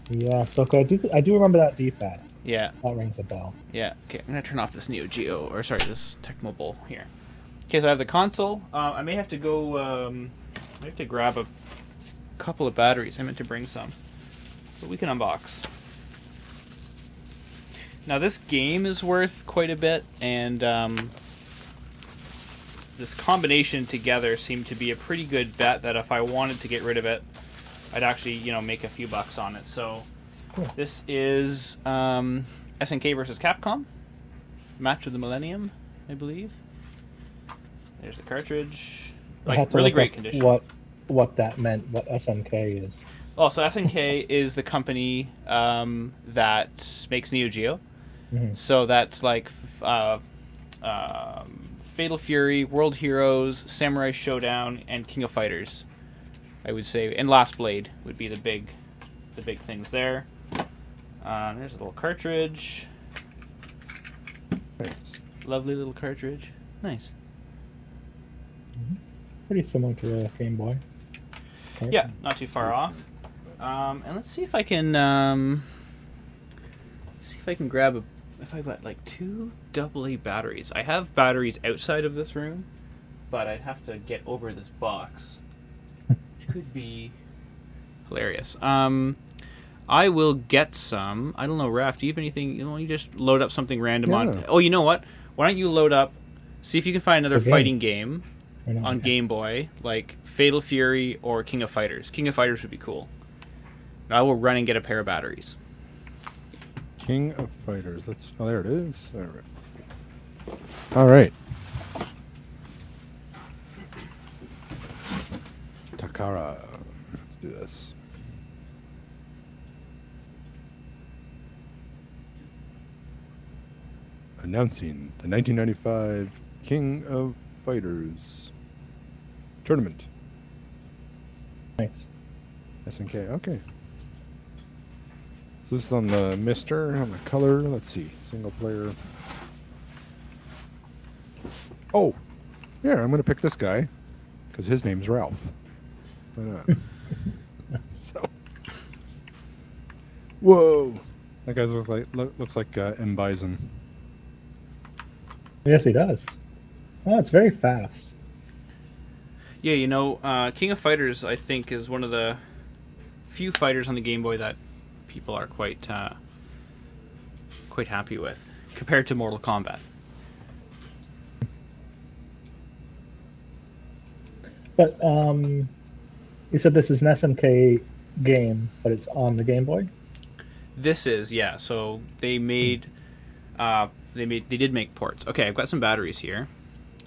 Yeah, so okay. I do remember that D-pad. Yeah, That rings a bell. yeah. Okay, I'm gonna turn off this Neo Geo, or sorry, this Tecmo Bowl here. Okay, so I have the console. I may have to go. I have to grab a couple of batteries. I meant to bring some, but we can unbox. Now this game is worth quite a bit, and this combination together seemed to be a pretty good bet that if I wanted to get rid of it, I'd actually, make a few bucks on it. So Cool. this is SNK versus Capcom, Match of the Millennium, I believe. There's the cartridge, I had to really look great up condition. what that meant, what SNK is. Oh, so SNK is the company that makes Neo Geo. Mhm. So that's like Fatal Fury, World Heroes, Samurai Showdown, and King of Fighters, I would say. And Last Blade would be the big things there. There's a little cartridge. Nice. Lovely little cartridge. Nice. Pretty similar to the Game Boy. Okay. Yeah, not too far off. And let's see if I can grab if I've got like 2 AA batteries. I have batteries outside of this room, but I'd have to get over this box, which could be hilarious. I will get some. I don't know, Raph, do you have anything? You just load up something random on. Yeah. Oh, you know what? Why don't you load up? See if you can find another A game. fighting game Or not? on Game Boy, like Fatal Fury or King of Fighters. King of Fighters would be cool. I will run and get a pair of batteries. King of Fighters. Oh, there it is. All right. Takara. Let's do this. Announcing the 1995 King of Fighters tournament. Nice. SNK. Okay. This this is on the Mister, on the color. Let's see. Single player. Oh, yeah, I'm going to pick this guy because his name's Ralph. Why not? So, whoa. That guy looks like M. Bison. Yes, he does. Oh, it's very fast. Yeah, you know, King of Fighters, I think, is one of the few fighters on the Game Boy that people are quite happy with, compared to Mortal Kombat. But you said this is an SNK game, but it's on the Game Boy? This is, yeah. So they did make ports. Okay, I've got some batteries here.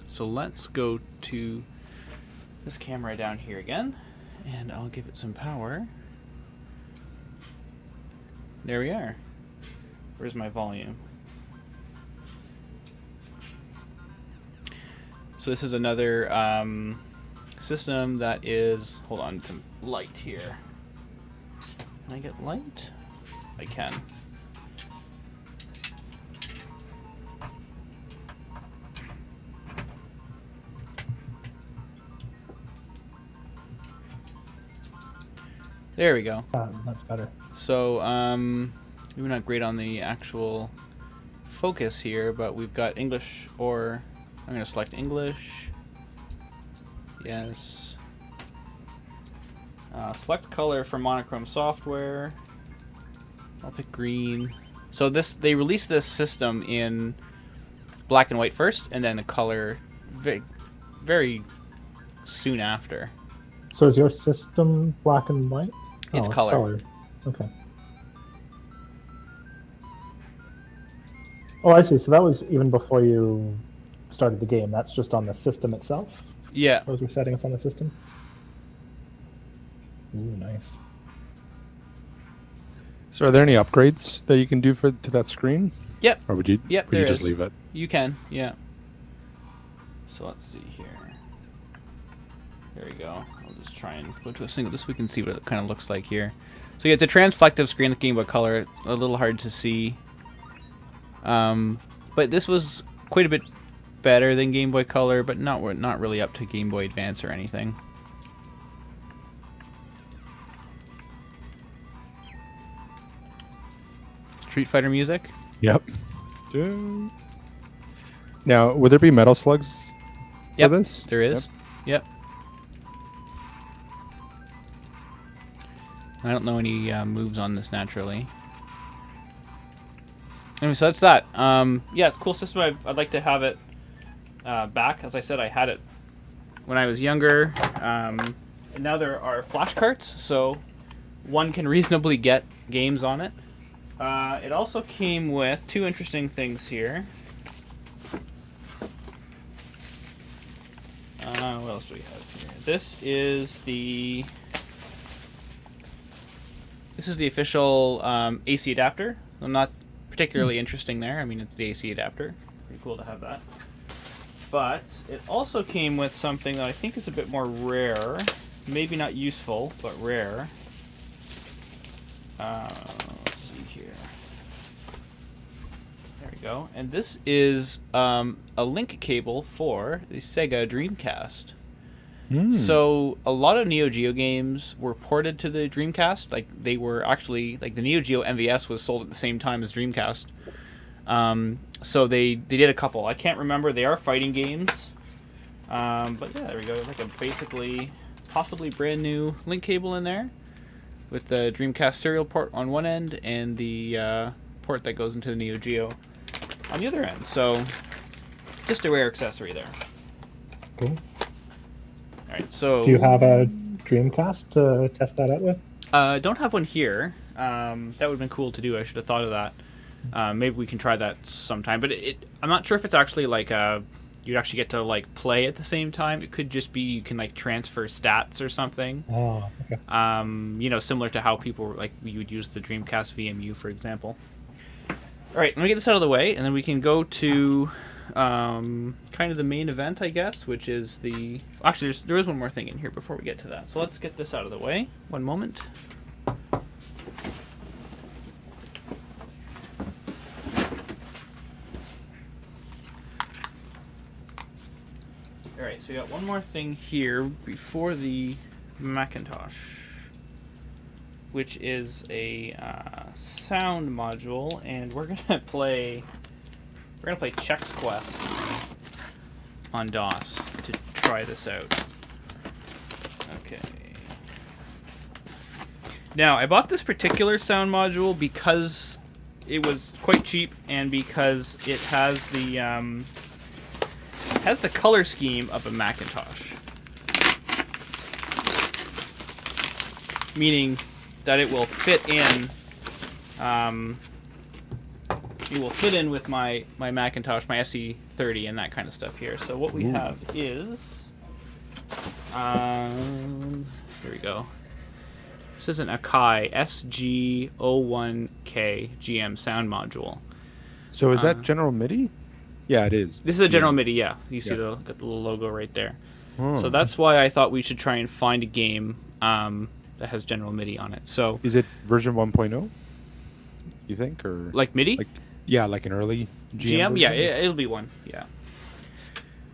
So let's go to this camera down here again, and I'll give it some power. There we are. Where's my volume? So this is another system that is, hold on, some light here. Can I get light? I can. There we go. That's better. So, we're not great on the actual focus here, but we've got English, or I'm going to select English. Yes. Select color for monochrome software. I'll pick green. So they released this system in black and white first, and then the color very soon after. So is your system black and white? It's color. Okay. Oh, I see. So that was even before you started the game. That's just on the system itself? Yeah. Those were settings on the system? Ooh, nice. So are there any upgrades that you can do to that screen? Yep. Or would you, Yep, would you just leave it? You can, yeah. So let's see here. There we go. I'll just try and go to a single this so we can see what it kind of looks like here. So yeah, it's a transflective screen with Game Boy Color. A little hard to see. But this was quite a bit better than Game Boy Color, but not really up to Game Boy Advance or anything. Street Fighter music? Yep. Now, would there be metal slugs for this? There is. Yep. I don't know any moves on this naturally. Anyway, so that's that. Yeah, it's a cool system. I'd like to have it back. As I said, I had it when I was younger. And now there are flash carts, so one can reasonably get games on it. It also came with two interesting things here. What else do we have here? This is the official AC adapter. Well, not particularly interesting there. I mean, it's the AC adapter. Pretty cool to have that. But it also came with something that I think is a bit more rare. Maybe not useful, but rare. Let's see here. There we go. And this is a link cable for the Sega Dreamcast. So a lot of Neogeo games were ported to the Dreamcast. Like they were actually the Neogeo MVS was sold at the same time as Dreamcast. So they did a couple. I can't remember. They are fighting games. But yeah, there we go. Like a basically possibly brand new link cable in there with the Dreamcast serial port on one end and the port that goes into the Neogeo on the other end. So just a rare accessory there. Cool. All right, so do you have a Dreamcast to test that out with? Don't have one here. That would have been cool to do. I should have thought of that. Maybe we can try that sometime. But I'm not sure if it's actually like you'd actually get to like play at the same time. It could just be you can like transfer stats or something. Oh, okay. Similar to how people you would use the Dreamcast VMU, for example. All right, let me get this out of the way, and then we can go to kind of the main event, I guess, which is the... Actually, there is one more thing in here before we get to that. So let's get this out of the way. One moment. So we got one more thing here before the Macintosh, which is a sound module, and we're gonna play Chex Quest on DOS to try this out. Okay. Now, I bought this particular sound module because it was quite cheap and because it has the color scheme of a Macintosh. Meaning that it will fit in with my Macintosh, my SE30 and that kind of stuff here. So what we have is here we go. This is an Akai SG01K GM sound module. So is that General MIDI? Yeah, it is. This is a General MIDI, yeah. You see got the little logo right there. So that's why I thought we should try and find a game that has General MIDI on it. So is it version 1.0? You think, or like MIDI? Like an early GM yeah, it'll be one. Yeah.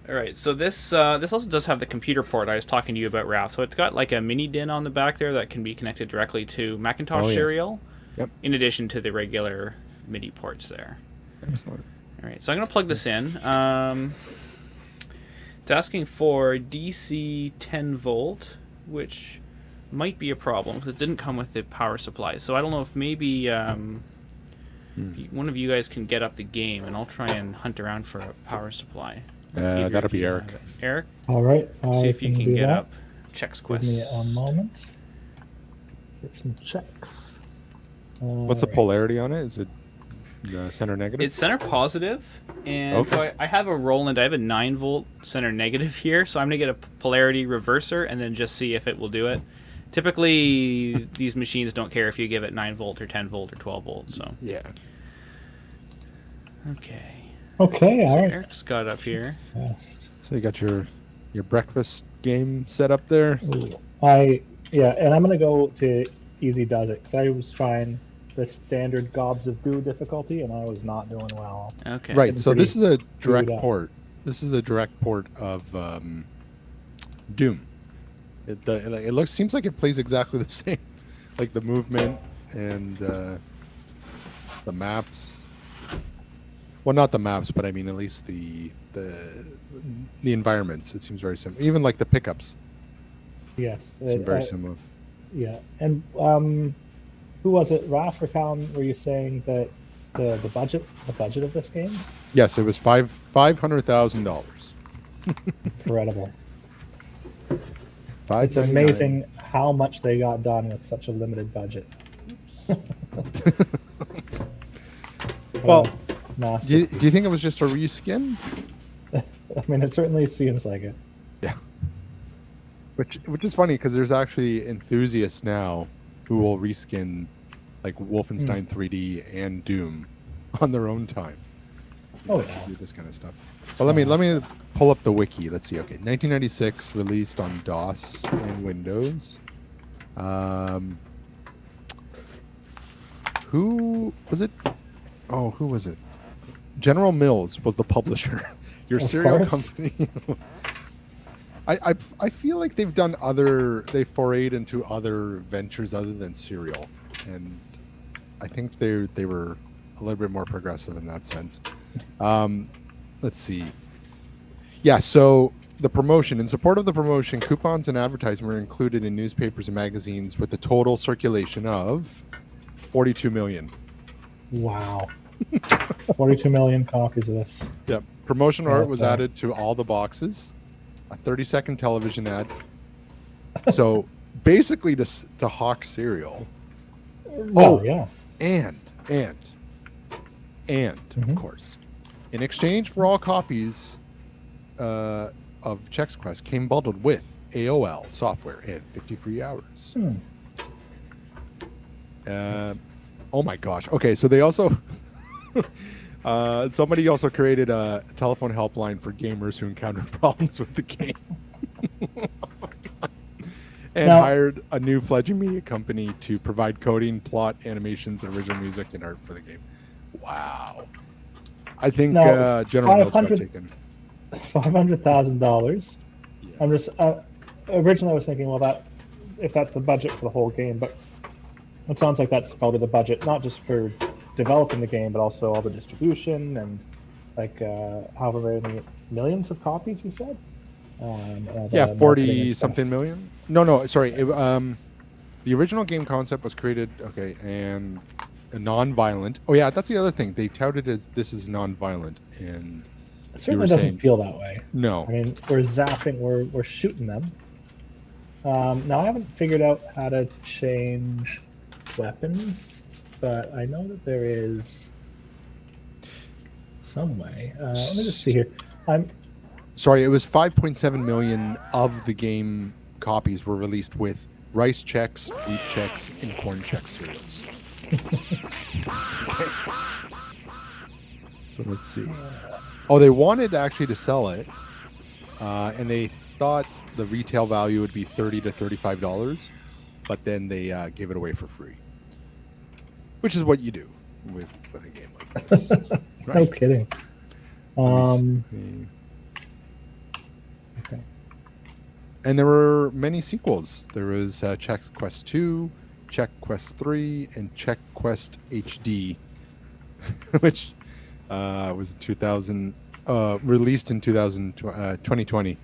All right, so this also does have the computer port I was talking to you about, Ralph. So it's got like a mini DIN on the back there that can be connected directly to Macintosh serial. Yep. In addition to the regular MIDI ports there. Excellent. All right, so I'm going to plug this in. It's asking for DC 10 volt, which might be a problem because it didn't come with the power supply. So I don't know if maybe one of you guys can get up the game, and I'll try and hunt around for a power supply. That'll be Eric. Eric? All right. See if you can get up Chex Quest. Give me a moment. Get some checks. What's the polarity on it? Is it center negative? It's center positive, and so I have a Roland. I have a 9 volt center negative here, so I'm gonna get a polarity reverser and then just see if it will do it. Typically, these machines don't care if you give it 9 volt or 10 volt or 12 volt. So yeah. Okay. Okay. All right. Eric's got up here. Fast. So you got your breakfast game set up there. And I'm gonna go to easy does it because I was trying the standard gobs of goo difficulty and I was not doing well. Okay. Right. So this is a direct up. port. This is a direct port of Doom. It seems like it plays exactly the same, like the movement and the maps. Well, not the maps, but I mean at least the environments. It seems very similar. Even like the pickups. Yes. Seem very similar. Yeah. And who was it, Raph or Calum? Were you saying that the budget of this game? Yes, it was $500,000. Incredible. It's amazing how much they got done with such a limited budget. Well, do you think it was just a reskin? I mean, it certainly seems like it. Yeah. Which is funny because there's actually enthusiasts now who will reskin like Wolfenstein 3D and Doom on their own time. Oh yeah. Do this kind of stuff. Well, let me pull up the wiki. Let's see. Okay, 1996, released on DOS and Windows. Who was it? Oh, who was it? General Mills was the publisher. Your cereal company. I feel like they've forayed into other ventures other than cereal, and I think they were a little bit more progressive in that sense. Let's see. Yeah, so the promotion. In support of the promotion, coupons and advertising were included in newspapers and magazines with a total circulation of 42 million. Wow. 42 million copies of this. Yep. Promotion art was added to all the boxes. A 30-second television ad. So basically to hawk cereal. Well, yeah. And of course, in exchange for all copies of Chex Quest came bundled with AOL software and 50 free hours. Oh my gosh. Okay, so they also somebody also created a telephone helpline for gamers who encountered problems with the game. And hired a new fledgling media company to provide coding, plot, animations, and original music and art for the game. Wow. I think General Mills got taken. $500,000 I'm just originally I was thinking, well, that if that's the budget for the whole game, but it sounds like that's probably the budget, not just for developing the game, but also all the distribution and like however many millions of copies you said. And, Yeah, marketing 40 and stuff. something million. No, sorry. The original game concept was created, and non-violent. Oh yeah, that's the other thing. They touted as this is non-violent, and It certainly were doesn't saying- feel that way. no. I mean, we're zapping, we're shooting them. Now I haven't figured out how to change weapons, but I know that there is some way. Let me just see here. Sorry, it was 5.7 million of the game copies were released with rice checks, wheat checks, and corn check cereals. So let's see. Oh, they wanted actually to sell it, and they thought the retail value would be $30 to $35, but then they gave it away for free, which is what you do with a game like this. No Right? kidding. Let me see. Okay. And there were many sequels. There was Check Quest 2, Check Quest 3, and Check Quest HD, which was 2000, released in 2020.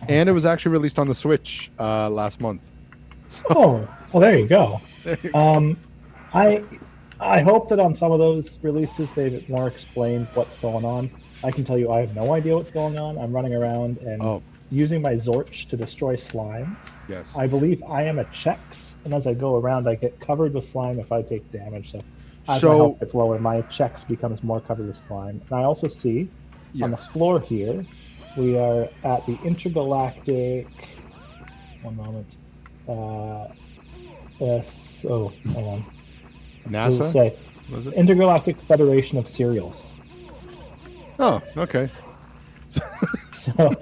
And it was actually released on the Switch last month. So, Oh, well, there you go. there you go. I hope that on some of those releases they've more explained what's going on. I can tell you I have no idea what's going on. I'm running around and Oh, using my Zorch to destroy slimes. yes. I believe I am a Chex, and as I go around, I get covered with slime if I take damage. So as my health gets lower, my Chex becomes more covered with slime. And I also see on the Yes. floor here, we are at the intergalactic. One moment. So hang on. What does it NASA? say? Was it? Intergalactic Federation of Cereals. Oh, okay. So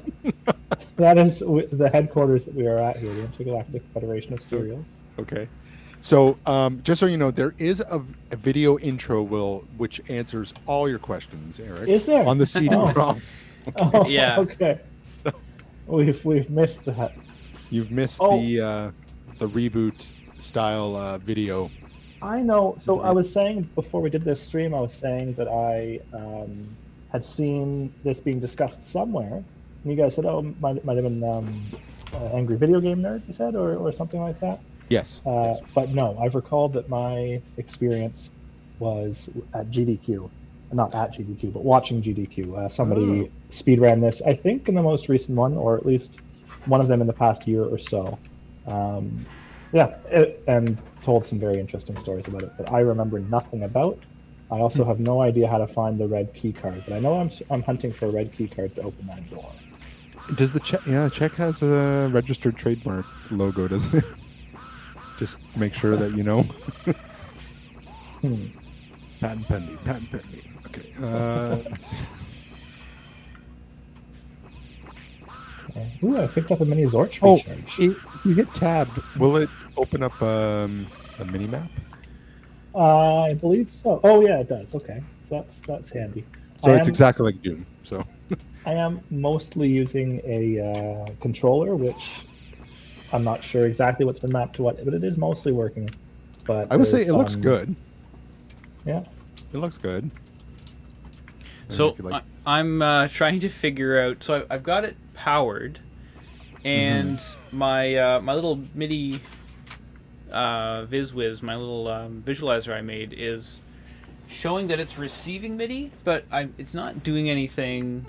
that is the headquarters that we are at here, the Intergalactic Federation of Cereals. Okay. So, just so you know, there is a video intro which answers all your questions, Eric. Is there? On the CD-ROM. Oh, Yeah. Okay. So We've missed that. you've missed Oh. the reboot style video. I know. So I was saying before we did this stream, I was saying that I had seen this being discussed somewhere, and you guys said, "Oh, might have been Angry Video Game Nerd," you said, or something like that. Yes. Yes. But no, I've recalled that my experience was at GDQ, not at GDQ, but watching GDQ. Somebody speedran this, I think, in the most recent one, or at least one of them in the past year or so. And told some very interesting stories about it that I remember nothing about. I also have no idea how to find the red key card, but I know I'm hunting for a red key card to open that door. Does the check? Yeah, check has a registered trademark logo, doesn't it? Just make sure that you know. Patent pending. Patent pending. Okay. Let's see. Okay. Ooh, I picked up a mini Zorch Oh, recharge. if you hit tab, will it open up a mini map? I believe so. Oh yeah, it does. Okay, so that's handy. So I it's am- exactly like Doom. So I am mostly using a controller, which I'm not sure exactly what's been mapped to what, but it is mostly working. But I would say there's, it looks good. Yeah. It looks good. So If you like- I'm trying to figure out. So I've got it powered, and my my little MIDI VizWiz, my little visualizer I made, is showing that it's receiving MIDI, but it's not doing anything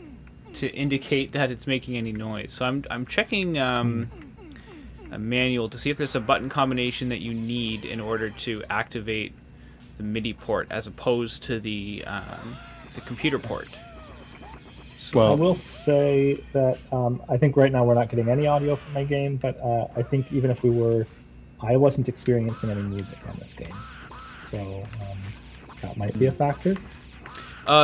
to indicate that it's making any noise. So I'm checking a manual to see if there's a button combination that you need in order to activate the MIDI port as opposed to the computer port. So, I well, will say that I think right now we're not getting any audio from my game, but I think even if we were, I wasn't experiencing any music on this game. So that might be a factor.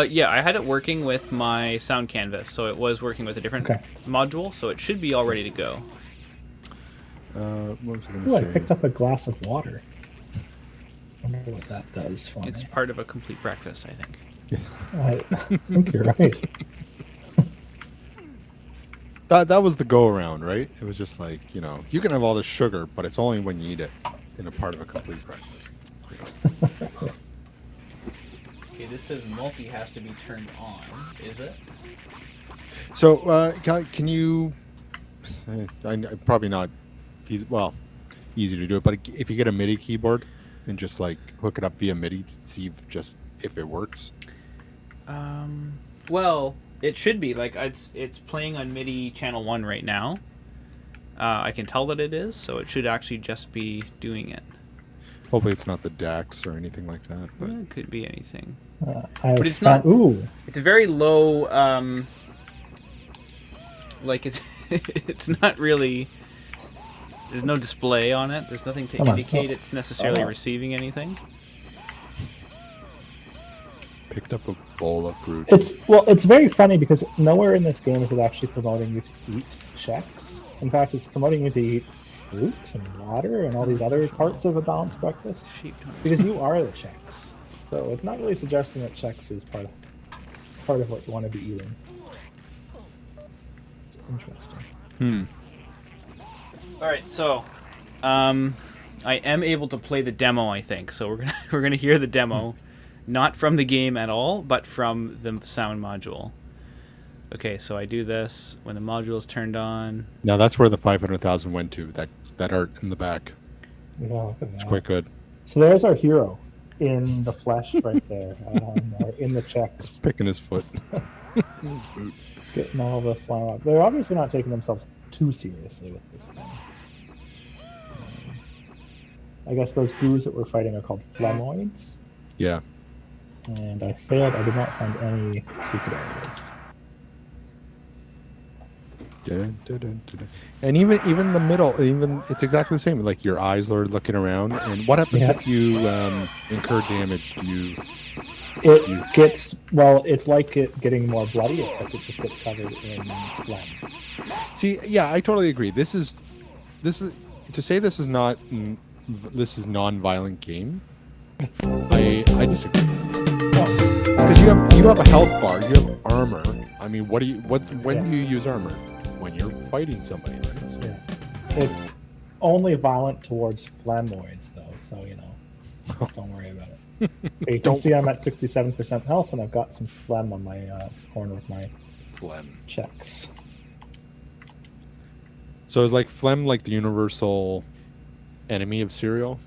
yeah, I had it working with my sound canvas, so it was working with a different Okay. module, so it should be all ready to go. what was I going Ooh, to I say? picked up a glass of water. I wonder what that does for It's me. part of a complete breakfast, I think. I think you're right. That was the go around, right? It was just like, you can have all this sugar, but it's only when you eat it in a part of a complete breakfast. Okay, this says multi has to be turned on. Is it? So, can you? Probably not. Easy to do it, but if you get a MIDI keyboard and just like hook it up via MIDI to see if it works. Well, it should be like it's playing on MIDI channel 1 right now. I can tell that it is, so it should actually just be doing it. Hopefully, it's not the DAX or anything like that. But It could be anything. But it's not. Ooh. It's a very low. Like it's not really. There's no display on it. There's nothing to indicate it's necessarily receiving anything. picked up a bowl of fruit. It's very funny because nowhere in this game is it actually promoting you to eat Chex. In fact, it's promoting you to eat fruit and water and all these other parts of a balanced breakfast. Because you are the Chex. So it's not really suggesting that Chex is part of what you want to be eating. It's interesting. All right, so I am able to play the demo, I think. So we're gonna hear the demo, not from the game at all, but from the sound module. Okay, so I do this when the module is turned on. Now that's where the 500,000 went to. That art in the back. Yeah, look at It's that. quite good. So there's our hero in the flesh right there, or in the Chex, Picking his foot. getting all the slime up. They're obviously not taking themselves too seriously with this thing. I guess those goos that we're fighting are called phlemoids, Yeah. and I failed. I did not find any secret areas. And even the middle, it's exactly the same. Like your eyes are looking around. And what happens if you incur damage? It's like it getting more bloody, except it just gets covered in phlegm. See, yeah, I totally agree. This is to say this is non-violent game. I disagree. Because you have a health bar, you have armor. I mean, when do you use armor? When you're fighting somebody, right? So. Yeah. It's only violent towards phlemoids, though, so don't worry about it. You can see I'm at 67% health, and I've got some phlegm on my corner of my Phlegm. checks. So is like phlegm like the universal enemy of cereal?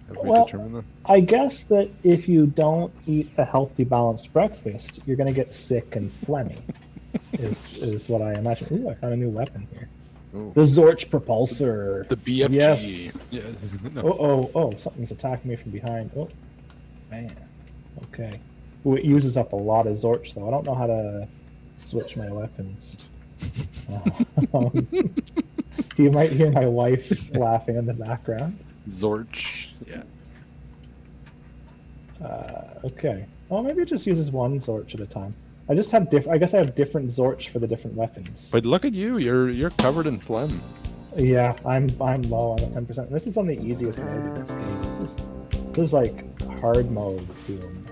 Have we determined that? I guess that if you don't eat a healthy, balanced breakfast, you're going to get sick and phlegmy. is what I imagine. Ooh, I found a new weapon here. Ooh. The Zorch Propulsor. The BFG. Yes. Yeah. No. Oh, something's attacking me from behind. Oh, man. Okay. Ooh, it uses up a lot of Zorch, though. I don't know how to switch my weapons. You might hear my wife laughing in the background. Zorch. Yeah. Okay. Well, maybe it just uses one Zorch at a time. I just have I guess I have different Zorch for the different weapons. But look at you. You're covered in phlegm. Yeah, I'm low. I'm at 10%. This is on the easiest mode in this game. This is like hard mode Doom.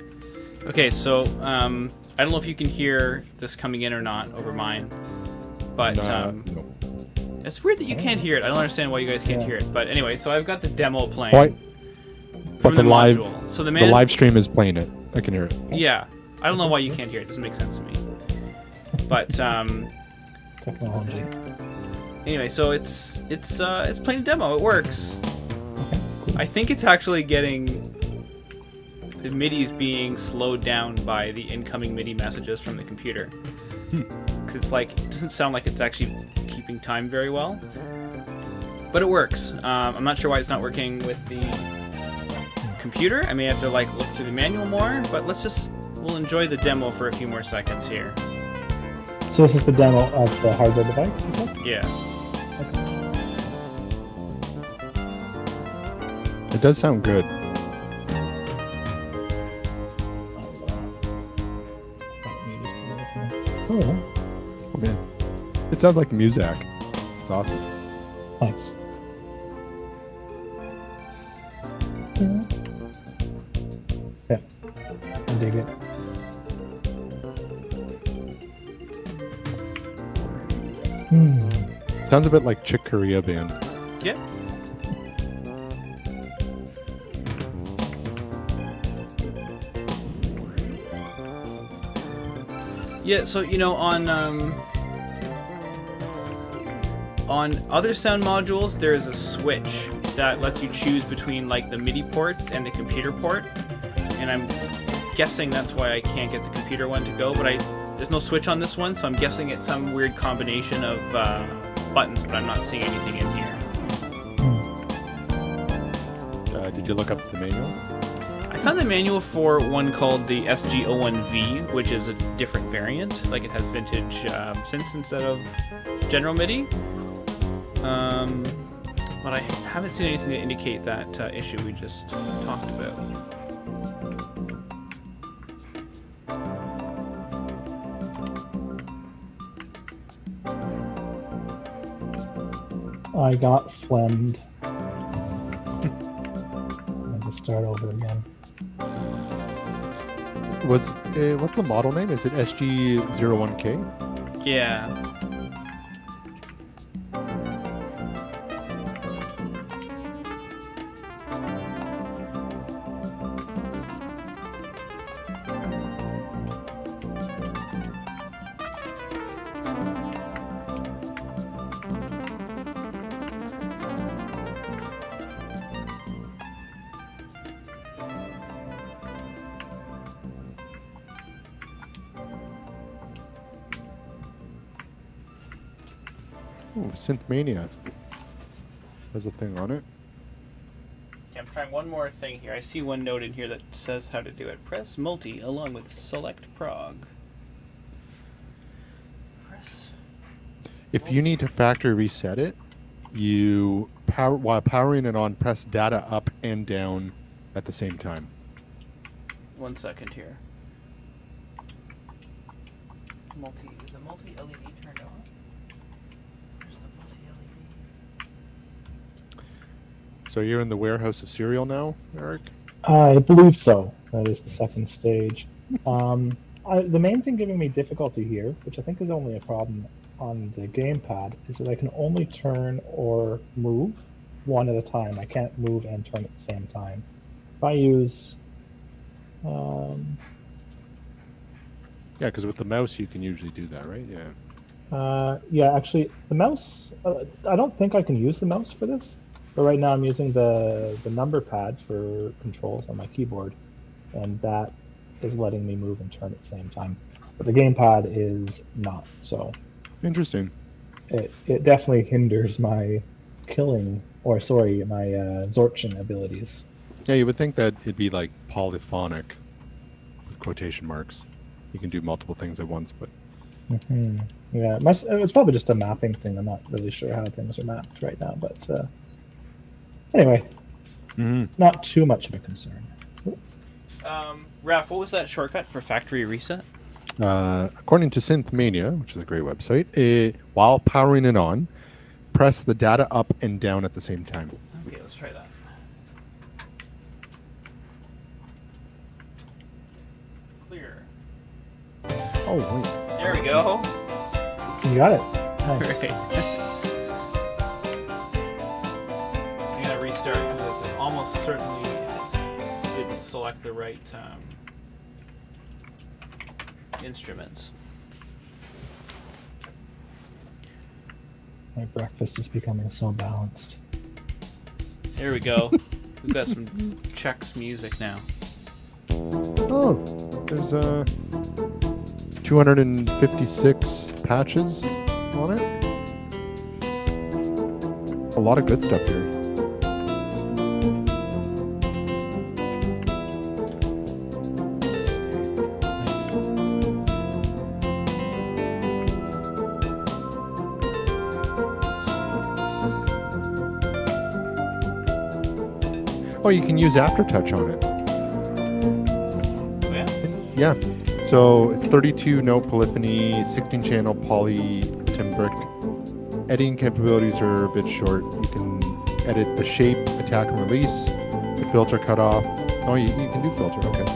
Okay, so I don't know if you can hear this coming in or not over mine, but No. it's weird that you can't hear it. I don't understand why you guys can't hear it. But anyway, so I've got the demo playing. Why? But from the live module. So the live stream is playing it. I can hear it. Yeah, I don't know why you can't hear it. It doesn't make sense to me. But Technology. anyway, so it's playing a demo. It works. I think it's actually getting the MIDI is being slowed down by the incoming MIDI messages from the computer. Because it's like it doesn't sound like it's actually keeping time very well. But it works. I'm not sure why it's not working with the computer. I may have to look through the manual more, but we'll enjoy the demo for a few more seconds here. So this is the demo of the hardware device, you said? Yeah. It does sound good. Oh, Oh man, it sounds like Muzak. It's awesome. thanks. Yeah, I dig it. Sounds a bit like Chick Corea band. Yeah. Yeah, so on other sound modules, there is a switch that lets you choose between like the MIDI ports and the computer port, and I'm guessing that's why I can't get the computer one to go. But there's no switch on this one, so I'm guessing it's some weird combination of buttons. But I'm not seeing anything in here. Did you look up the manual? I found the manual for one called the SG01V, which is a different variant. Like it has vintage synths instead of general MIDI. But I haven't seen anything to indicate that issue we just talked about. I got phlegmed. I'm gonna start over again. What's the model name? Is it SG01K? Yeah. Ooh, Synthmania has a thing on it. Okay, I'm trying one more thing here. I see one note in here that says how to do it. Press multi along with select prog. Press. If you need to factory reset it, you while powering it on, press data up and down at the same time. 1 second here. Is the multi LED turned on? Where's the multi LED? So you're in the warehouse of cereal now, Eric? I believe so. That is the second stage. The main thing giving me difficulty here, which I think is only a problem on the gamepad, is that I can only turn or move one at a time. I can't move and turn at the same time. If I use... Yeah, because with the mouse you can usually do that, right? Yeah. Yeah, actually, the mouse... I don't think I can use the mouse for this. But right now I'm using the number pad for controls on my keyboard, and that is letting me move and turn at the same time. But the gamepad is not, so... Interesting. It definitely hinders my killing, or sorry, my Zortchen abilities. Yeah, you would think that it'd be like polyphonic, with quotation marks. You can do multiple things at once, but... Mm-hmm. Yeah, it's probably just a mapping thing. I'm not really sure how things are mapped right now, but anyway, not too much of a concern. Raph, what was that shortcut for factory reset? According to Synthmania, which is a great website, while powering it on, press the data up and down at the same time. Okay, let's try that. Clear. Oh, wait. There we go. You got it. Nice. Great. I'm gonna restart because it almost certainly didn't select the right instruments. My breakfast is becoming so balanced. There we go. We've got some Chex music now. Oh, there's 256 patches on it. A lot of good stuff here. Oh, you can use Aftertouch on it. Oh, yeah? Yeah. So it's 32 note polyphony, 16 channel poly timbric. Editing capabilities are a bit short. You can edit the shape, attack and release, the filter cutoff. Oh, you can do filter, okay.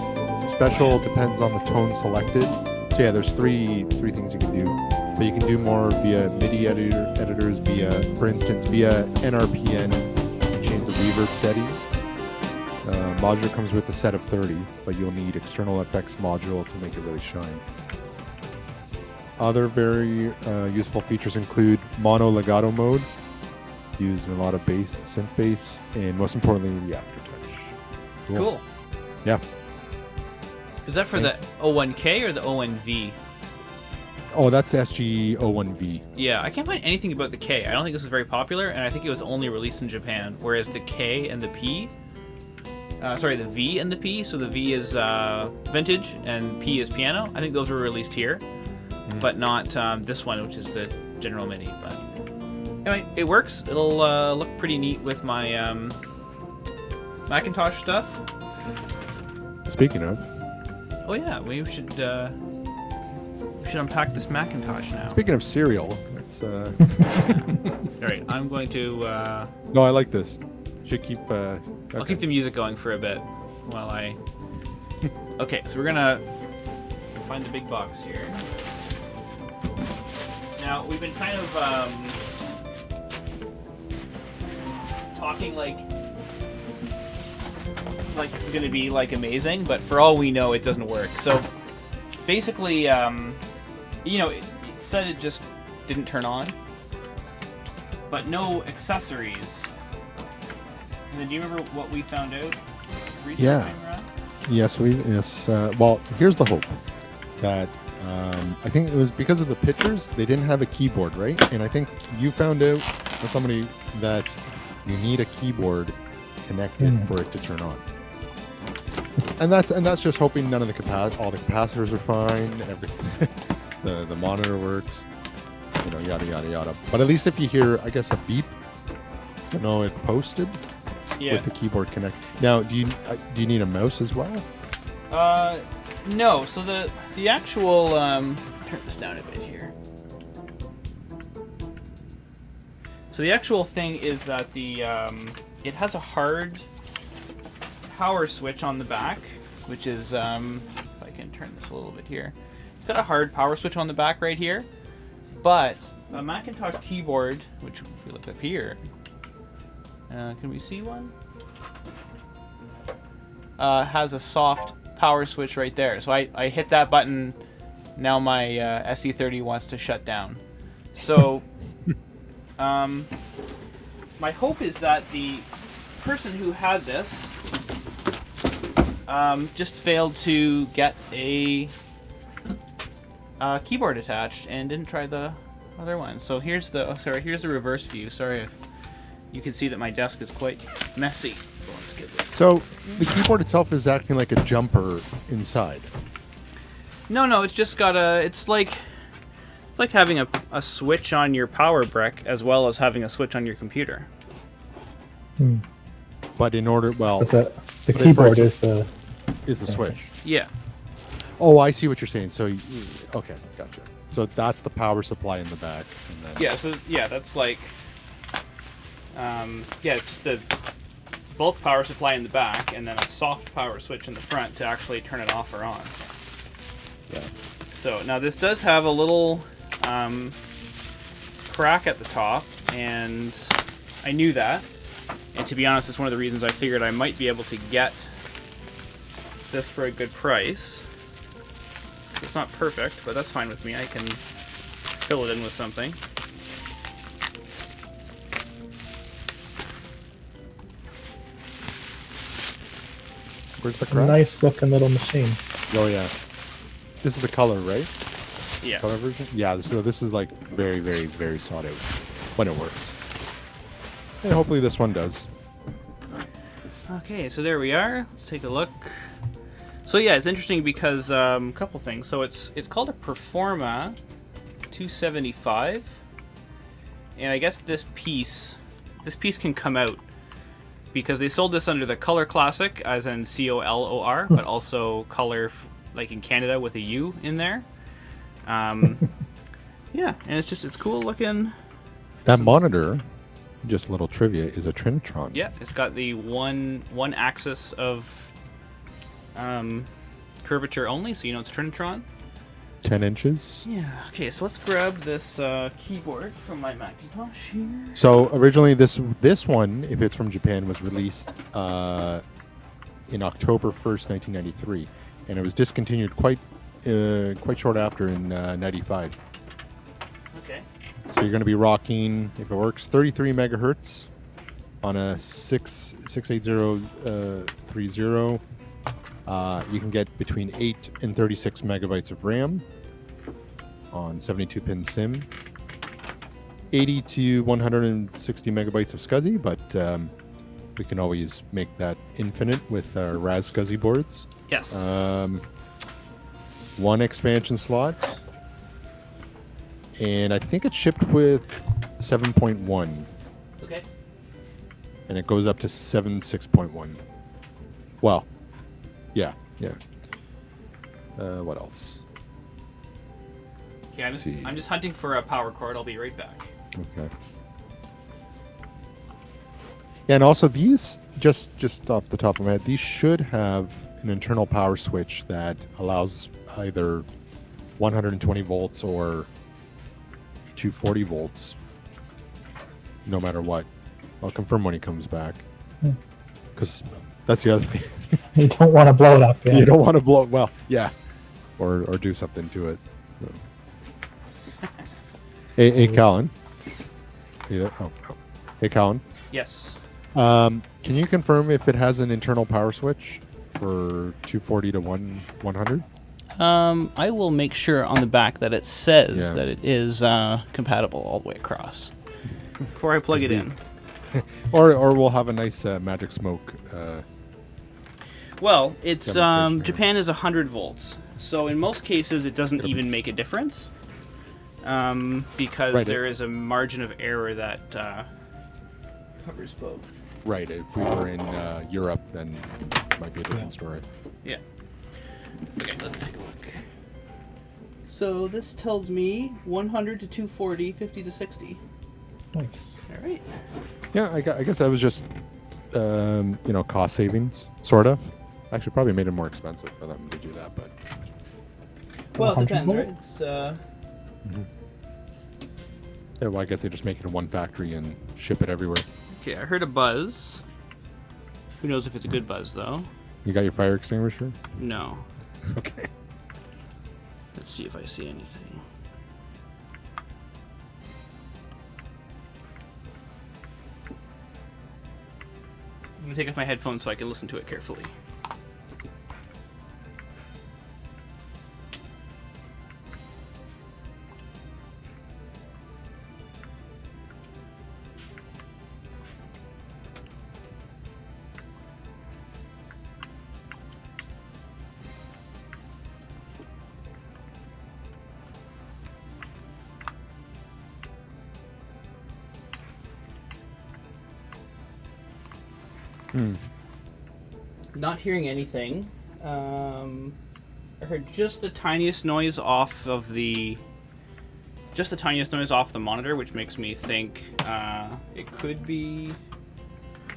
Special depends on the tone selected. So yeah, there's three things you can do. but you can do more via MIDI editors, for instance, via NRPN, you change the reverb setting. Module comes with a set of 30, but you'll need external effects module to make it really shine. Other very useful features include mono legato mode, used in a lot of bass, synth bass, and most importantly, the aftertouch. Cool. Yeah. Is that for the O1K or the ONV? Oh, that's the SG01V. Yeah, I can't find anything about the K. I don't think this is very popular, and I think it was only released in Japan, whereas the K and the P... the V and the P, so the V is vintage and P is piano. I think those were released here, but not this one, which is the general MIDI. But anyway, it works. It'll look pretty neat with my Macintosh stuff. Speaking of... Oh yeah, we should unpack this Macintosh now. Speaking of cereal, it's... All right, I'm going to... No, I like this. Should keep... I'll keep the music going for a bit while I... Okay, so we're gonna find the big box here. Now, we've been kind of talking like this is gonna be like amazing, but for all we know, it doesn't work. So basically, it said it just didn't turn on, but no accessories. And then do you remember what we found out recently? Yeah. Yes, well, here's the hope that I think it was because of the pictures, they didn't have a keyboard, right? And I think you found out, or somebody, that you need a keyboard connected for it to turn on. And that's just hoping none of the all the capacitors are fine, everything, the monitor works, yada yada yada. But at least if you hear, I guess, a beep, it posted. Yeah. With the keyboard connect. Now, do you need a mouse as well? No. So the actual turn this down a bit here. So the actual thing is that it has a hard power switch on the back, which is if I can turn this a little bit here. It's got a hard power switch on the back right here, but a Macintosh keyboard, which if we look up here. Can we see one? Has a soft power switch right there. So I hit that button. Now my SE30 wants to shut down. So my hope is that the person who had this just failed to get a keyboard attached and didn't try the other one. So here's the reverse view. Sorry if you can see that my desk is quite messy. So let's get this. So the keyboard itself is acting like a jumper inside. No, it's just got it's like having a switch on your power brick as well as having a switch on your computer. But in order, but the keyboard is the switch. Yeah. Oh, I see what you're saying. So, okay, gotcha. So that's the power supply in the back. And then... Yeah. That's like. Just the bulk power supply in the back, and then a soft power switch in the front to actually turn it off or on. Yeah. So now this does have a little crack at the top, and I knew that. And to be honest, it's one of the reasons I figured I might be able to get this for a good price. It's not perfect, but that's fine with me. I can fill it in with something. Where's the crack? Nice looking little machine. Oh yeah. This is the color, right? Yeah. Color version? Yeah, so this is like very, very, very sought out when it works. And hopefully this one does. Okay, so there we are. Let's take a look. So yeah, it's interesting because a couple things. So it's called a Performa 275, and I guess this piece can come out because they sold this under the Color Classic, as in COLOR, but also Color, like in Canada, with a U in there. Yeah, and it's cool looking. That monitor, just a little trivia, is a Trinitron. Yeah, it's got the one axis of curvature only, so you know it's a Trinitron. 10 inches. Yeah. Okay, so let's grab this keyboard from my Macintosh here. So originally, this one, if it's from Japan, was released in October 1st, 1993, and it was discontinued quite short after in 95. Okay. So you're going to be rocking, if it works, 33 megahertz on a 68030. You can get between 8 and 36 megabytes of RAM on 72-pin SIM. 80 to 160 megabytes of SCSI, but we can always make that infinite with our RAS SCSI boards. Yes. One expansion slot, and I think it's shipped with 7.1. Okay. And it goes up to 7.6.1. Well, yeah. What else? Okay, I'm just hunting for a power cord. I'll be right back. Okay. Yeah, and also these, just off the top of my head, these should have an internal power switch that allows either 120 volts or 240 volts, no matter what. I'll confirm when he comes back. Because that's the other thing. You don't want to blow it up. Yeah. You don't want to blow it. Well, yeah. Or do something to it. So. Hey, Colin. Either. Oh. Hey, Colin. Yes. Can you confirm if it has an internal power switch for 240 to 100? I will make sure on the back that it says that it is compatible all the way across before I plug it in. or we'll have a nice magic smoke. Well, it's Japan is 100 volts, so in most cases it doesn't even make a difference because there is a margin of error that covers both. Right. If we were in Europe, then it might be a different story. Yeah. Okay, let's take a look. So this tells me 100 to 240, 50 to 60. Nice. All right. Yeah, I guess that was just, cost savings, sort of. Actually, probably made it more expensive for them to do that, but... Well, it depends, right? It's, Yeah, well, I guess they just make it in one factory and ship it everywhere. Okay, I heard a buzz. Who knows if it's a good buzz, though? You got your fire extinguisher? No. Okay. Let's see if I see anything. I'm gonna take off my headphones so I can listen to it carefully. Not hearing anything. I heard just the tiniest noise off of the monitor, which makes me think it could be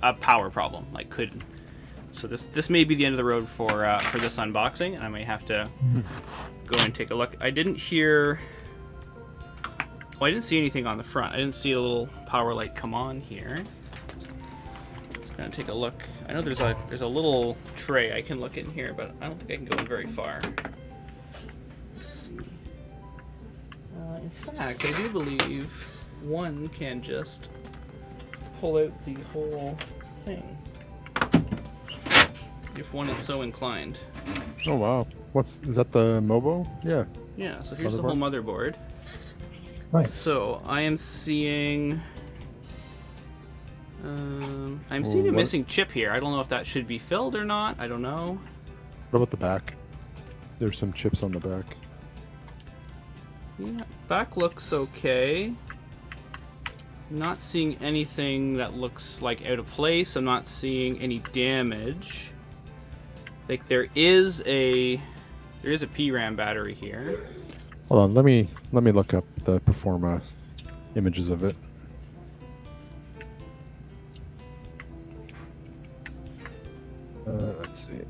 a power problem. So this may be the end of the road for this unboxing, and I may have to go and take a look. I didn't see anything on the front. I didn't see a little power light come on here. Gonna take a look. I know there's a little tray I can look in here, but I don't think I can go in very far. Let's see. In fact, I do believe one can just pull out the whole thing if one is so inclined. Oh wow! Is that the Mobo? Yeah. Yeah. So here's the whole motherboard. Nice. So I am seeing. I'm seeing a missing chip here. I don't know if that should be filled or not. I don't know. What about the back? There's some chips on the back. Yeah, back looks okay. Not seeing anything that looks like out of place. I'm not seeing any damage. Like there is a PRAM battery here. Hold on, let me look up the Performa images of it. Let's see.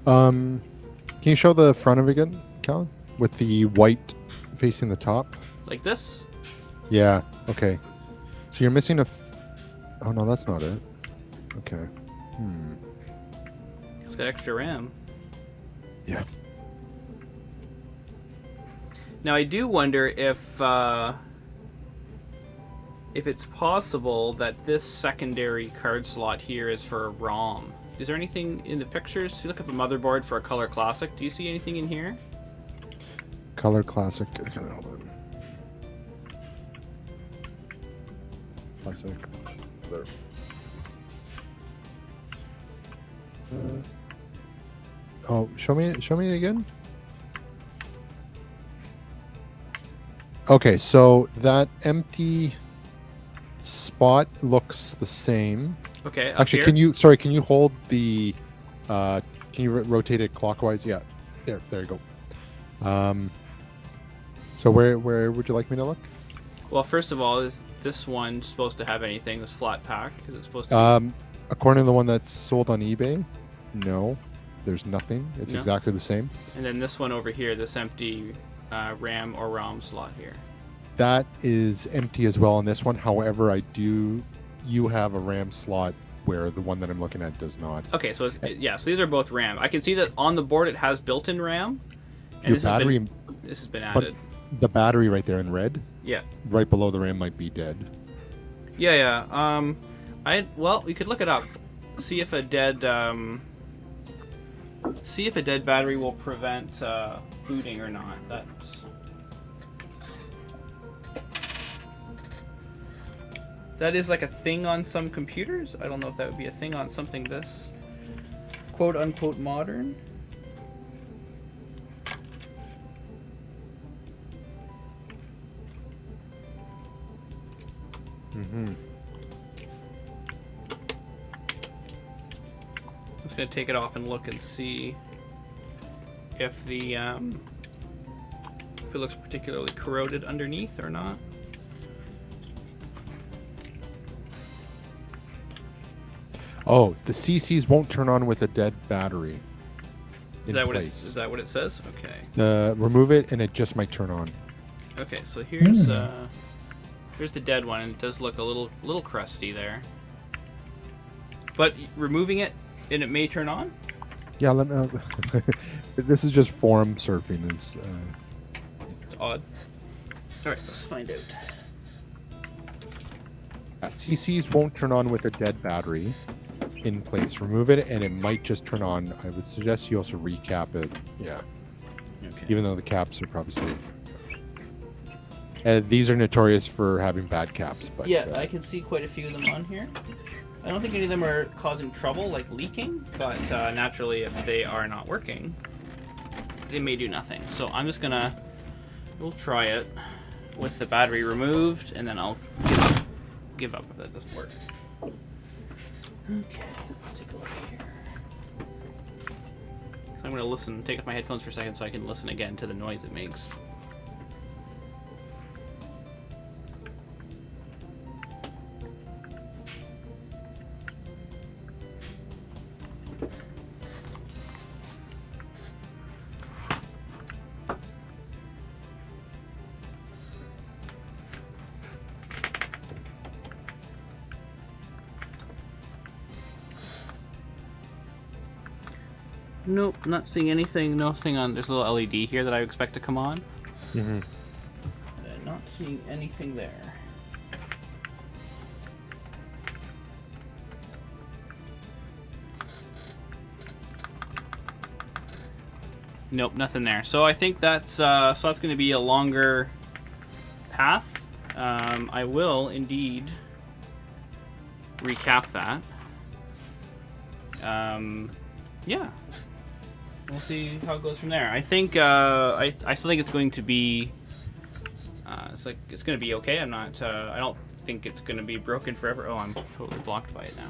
Can you show the front of it again, Callan? With the white facing the top? Like this? Yeah, okay. So you're missing oh, no, that's not it. Okay. It's got extra RAM. Yeah. Now I do wonder if it's possible that this secondary card slot here is for a ROM. Is there anything in the pictures? If you look at the motherboard for a Color Classic, do you see anything in here? Color Classic. Okay, hold on. Classic. There. Oh, show me it again. Okay, so that empty spot looks the same. Okay, up Actually, here. can you hold the can you rotate it clockwise? Yeah. There you go. So where would you like me to look? Well, first of all, is this one supposed to have anything? This flat pack? Is it supposed to According to the one that's sold on eBay, no. There's nothing. It's No? exactly the same. And then this one over here, this empty RAM or ROM slot here. That is empty as well on this one. However, you have a RAM slot where the one that I'm looking at does not. Okay, so yeah, so these are both RAM. I can see that on the board it has built-in RAM. And Your battery, this has been but added. the battery right there in red, Yeah. right below the RAM might be dead. Yeah. Well, we could look it up. See if a dead battery will prevent booting or not. That is like a thing on some computers. I don't know if that would be a thing on something this quote unquote modern. Mm-hmm. I'm just gonna take it off and look and see if the if it looks particularly corroded underneath or not. Oh, the CCs won't turn on with a dead battery. Is that what it says? Okay. Remove it and it just might turn on. Okay, so here's the dead one, and it does look a little crusty there. But removing it and it may turn on? Yeah, let me. This is just forum surfing. It's odd. All right, let's find out. CCs won't turn on with a dead battery in place. Remove it, and it might just turn on. I would suggest you also recap it. Yeah. Okay. Even though the caps are probably safe. These are notorious for having bad caps, but yeah, I can see quite a few of them on here. I don't think any of them are causing trouble, like leaking, but naturally, if they are not working, they may do nothing. So I'm just we'll try it with the battery removed, and then I'll give up if that doesn't work. Okay, let's take a look here. So I'm gonna take off my headphones for a second so I can listen again to the noise it makes. Nope, not seeing anything. Nothing on. There's a little LED here that I expect to come on. Mm-hmm. Not seeing anything there. Nope, nothing there. So I think that's going to be a longer path. I will indeed recap that. Yeah. We'll see how it goes from there. I think I still think it's going to be it's going to be okay. I'm not I don't think it's going to be broken forever. Oh, I'm totally blocked by it now.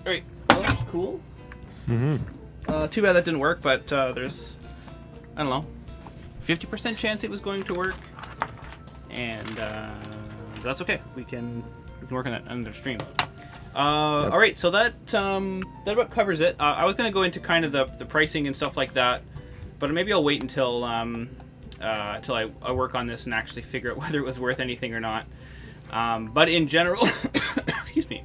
All right. Well, that's cool. Mm-hmm. Too bad that didn't work, but there's I don't know, 50% chance it was going to work, and that's okay. We can work on that under stream. All right, so that about covers it. I was going to go into kind of the pricing and stuff like that, but maybe I'll wait until I work on this and actually figure out whether it was worth anything or not. But in general, excuse me.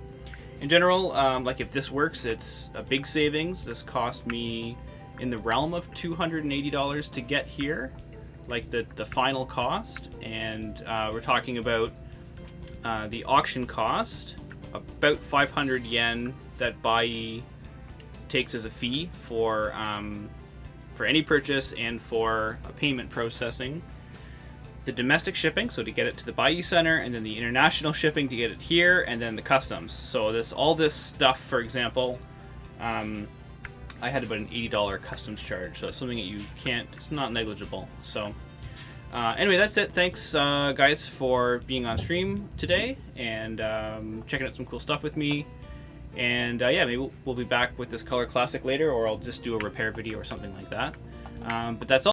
In general, like if this works, it's a big savings. This cost me in the realm of $280 to get here, like the final cost, and we're talking about the auction cost, about 500 yen that Bai takes as a fee for any purchase and for a payment processing. The domestic shipping, so to get it to the Bai Center, and then the international shipping to get it here, and then the customs. So all this stuff, for example, I had about an $80 customs charge, so it's something that it's not negligible. So anyway, that's it. Thanks, guys, for being on stream today and checking out some cool stuff with me. And yeah, maybe we'll be back with this Color Classic later, or I'll just do a repair video or something like that. But that's all.